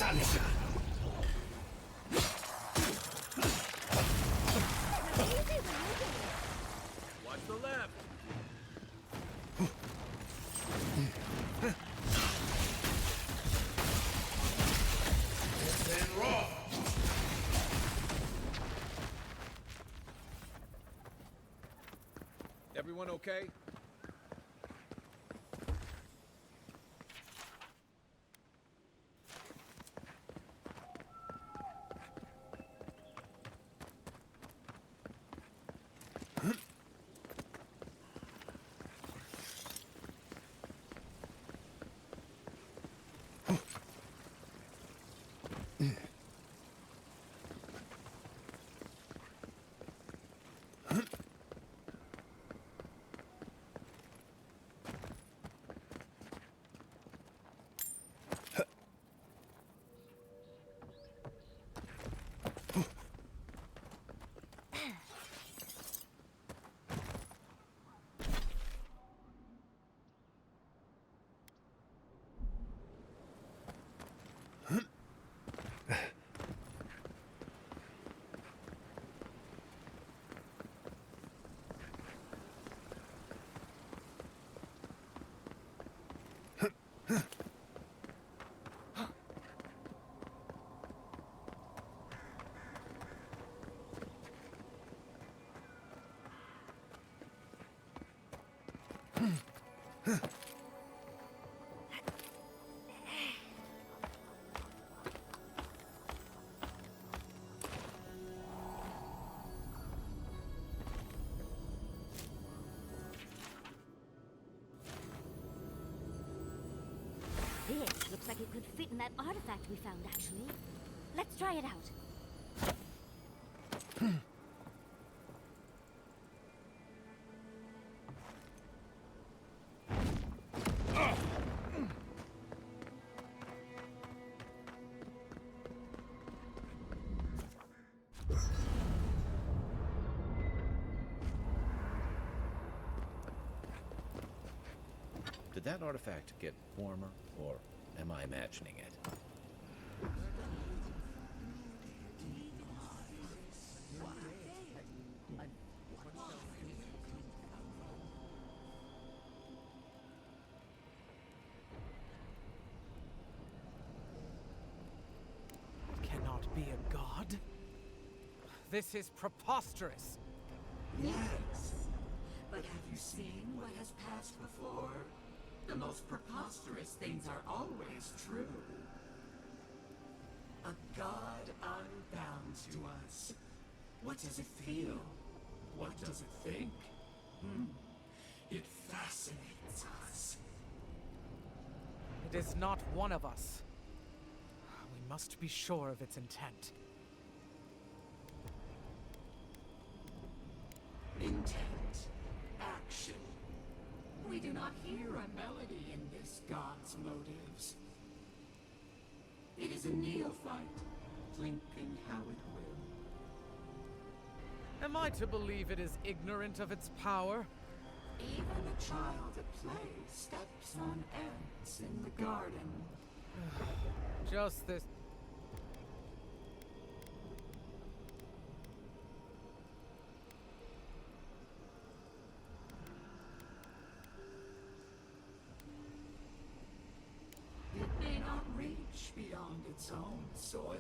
Salsa. Watch the left. It's in raw. Everyone okay? This looks like it could fit in that artifact we found, actually. Let's try it out. Did that artifact get warmer, or am I imagining it? Cannot be a god? This is preposterous. Yes, but have you seen what has passed before? The most preposterous things are always true. A god unbound to us. What does it feel? What does it think? It fascinates us. It is not one of us. We must be sure of its intent. Intent. Action. We do not hear a melody in this god's motives. It is a neophyte, thinking how it will. Am I to believe it is ignorant of its power? Even a child at play steps on ants in the garden. Just this. It may not reach beyond its own soil.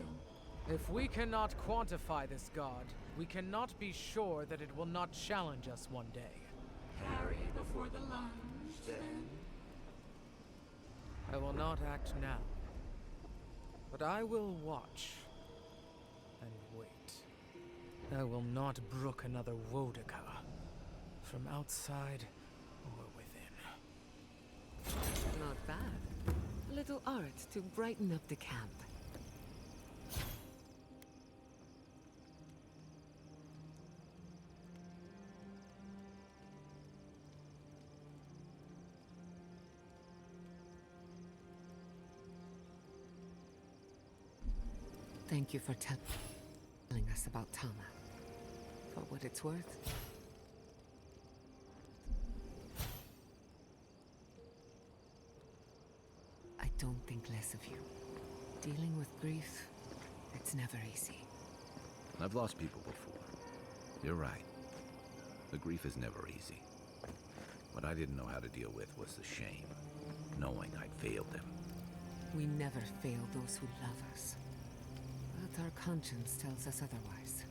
If we cannot quantify this god, we cannot be sure that it will not challenge us one day. Harry before the lunge, then. I will not act now, but I will watch and wait. I will not brook another Wodeka, from outside or within. Not bad. A little art to brighten up the camp. Thank you for telling us about Tama. For what it's worth, I don't think less of you. Dealing with grief, it's never easy. I've lost people before. You're right. The grief is never easy. What I didn't know how to deal with was the shame, knowing I'd failed them. We never fail those who love us. But our conscience tells us otherwise.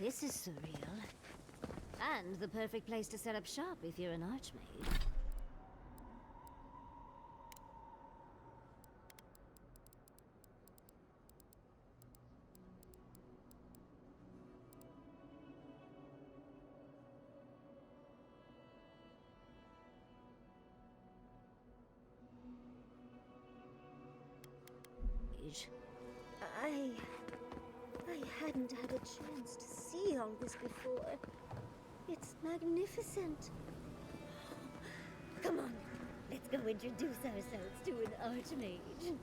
this is surreal. And the perfect place to set up shop if you're an archmage. I hadn't had a chance to see all this before. It's magnificent. Come on, let's go introduce ourselves to an archmage.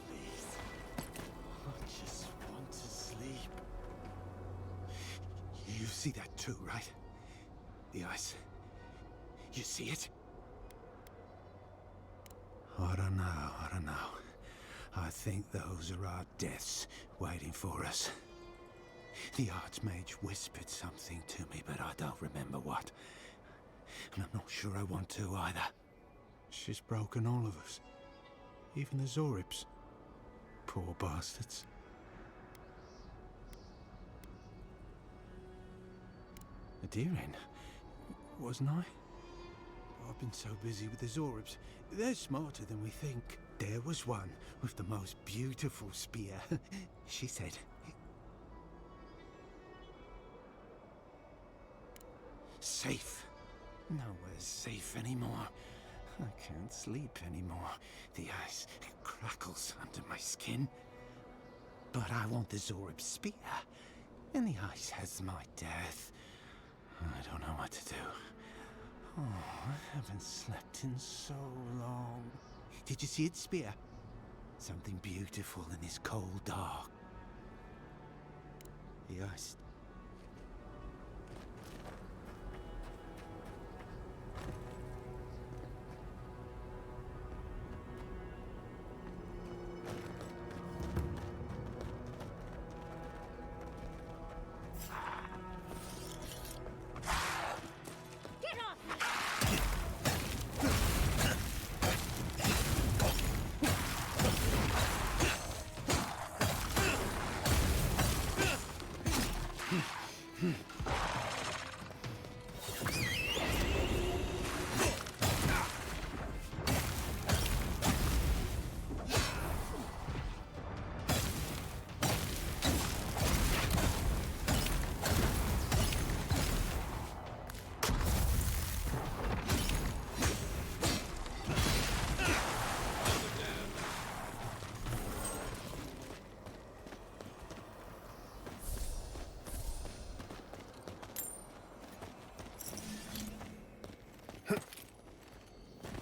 Please. I just want to sleep. You see that too, right? The ice. You see it? I don't know. I think those are our deaths waiting for us. The Archmage whispered something to me, but I don't remember what. And I'm not sure I want to either. She's broken all of us. Even the Zoribs. Poor bastards. A Deering, wasn't I? I've been so busy with the Zoribs. They're smarter than we think. There was one with the most beautiful spear. She said... Safe. Nowhere's safe anymore. I can't sleep anymore. The ice crackles under my skin. But I want the Zorib spear. And the ice has my death. I don't know what to do. Oh, I haven't slept in so long. Did you see its spear? Something beautiful in this cold dark. The ice.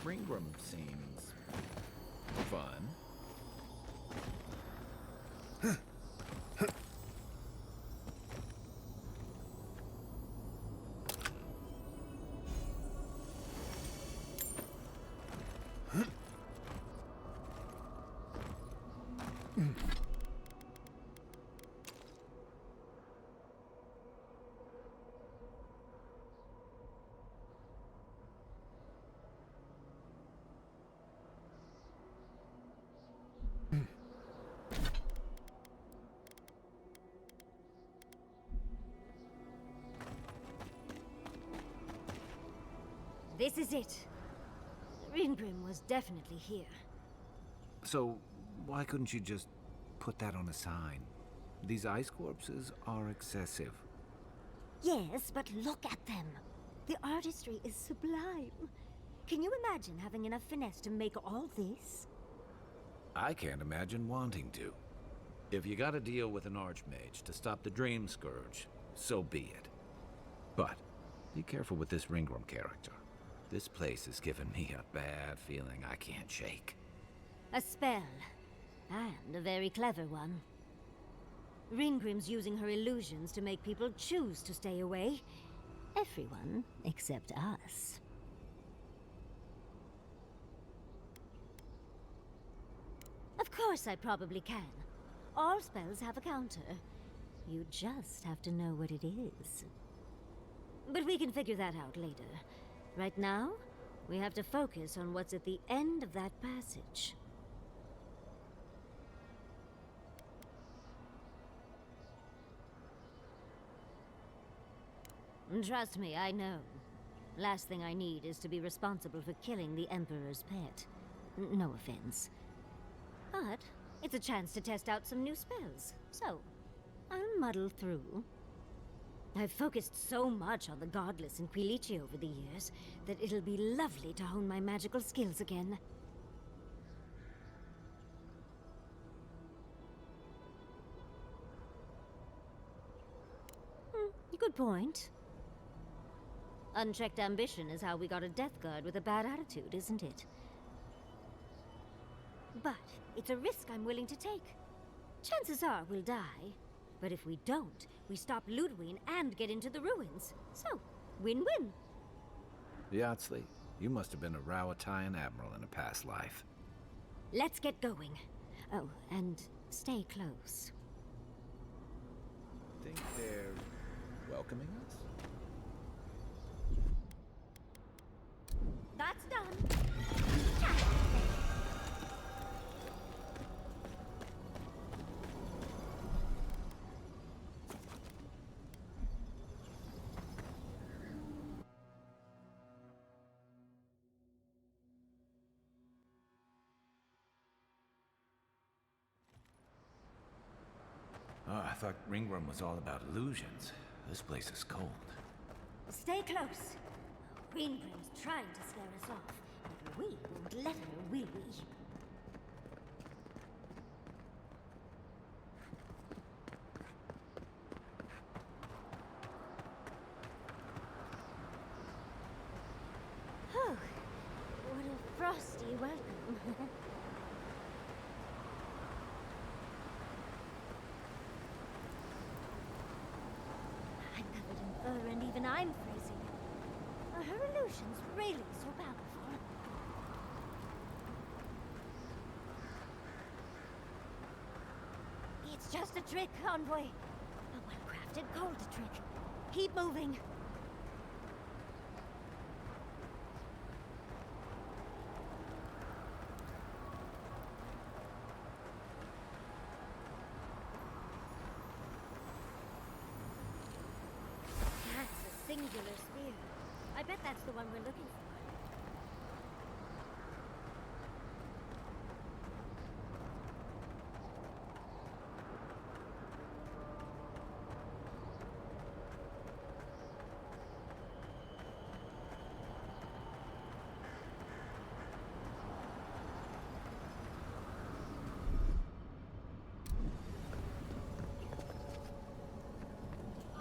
Ringram seems fun. This is it. Ringrim was definitely here. So, why couldn't you just put that on a sign? These ice corpses are excessive. Yes, but look at them. The artistry is sublime. Can you imagine having enough finesse to make all this? I can't imagine wanting to. If you gotta deal with an archmage to stop the Dream Scourge, so be it. But be careful with this Ringram character. This place has given me a bad feeling I can't shake. A spell. And a very clever one. Ringrim's using her illusions to make people choose to stay away. Everyone except us. Of course I probably can. All spells have a counter. You just have to know what it is. But we can figure that out later. Right now, we have to focus on what's at the end of that passage. Trust me, I know. Last thing I need is to be responsible for killing the Emperor's pet. No offense. But it's a chance to test out some new spells, so I'll muddle through. I've focused so much on the Godless and Quilici over the years that it'll be lovely to hone my magical skills again. Good point. Unchecked ambition is how we got a death guard with a bad attitude, isn't it? But it's a risk I'm willing to take. Chances are we'll die. But if we don't, we stop Ludwig and get into the ruins. So, win-win. Yatsley, you must have been a Rowatayan admiral in a past life. Let's get going. Oh, and stay close. Think they're welcoming us? That's done. Oh, I thought Ringworm was all about illusions. This place is cold. Stay close. Greenbrim's trying to scare us off, but we won't let her, will we? Oh, what a frosty welcome. I'm covered in fur and even I'm freezing. Are her illusions really so powerful? It's just a trick, Envoy. A well-crafted cold trick. Keep moving. That's a singular spear. I bet that's the one we're looking for.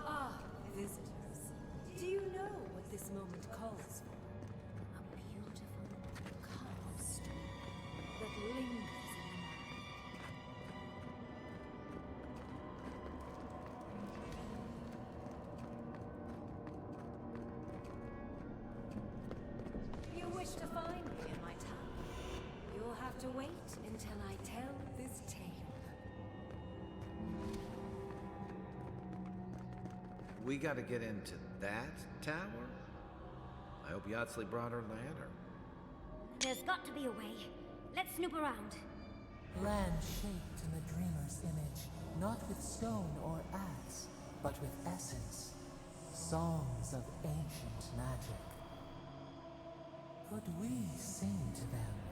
Ah, visitors. Do you know what this moment calls for? A beautiful, calm storm that lingers in the mind. You wish to find me in my town? You'll have to wait until I tell this tale. We gotta get into that tower? I hope Yatsley brought her ladder. There's got to be a way. Let's snoop around. Land shaped in the dreamer's image, not with stone or axe, but with essence. Songs of ancient magic. Could we sing to them?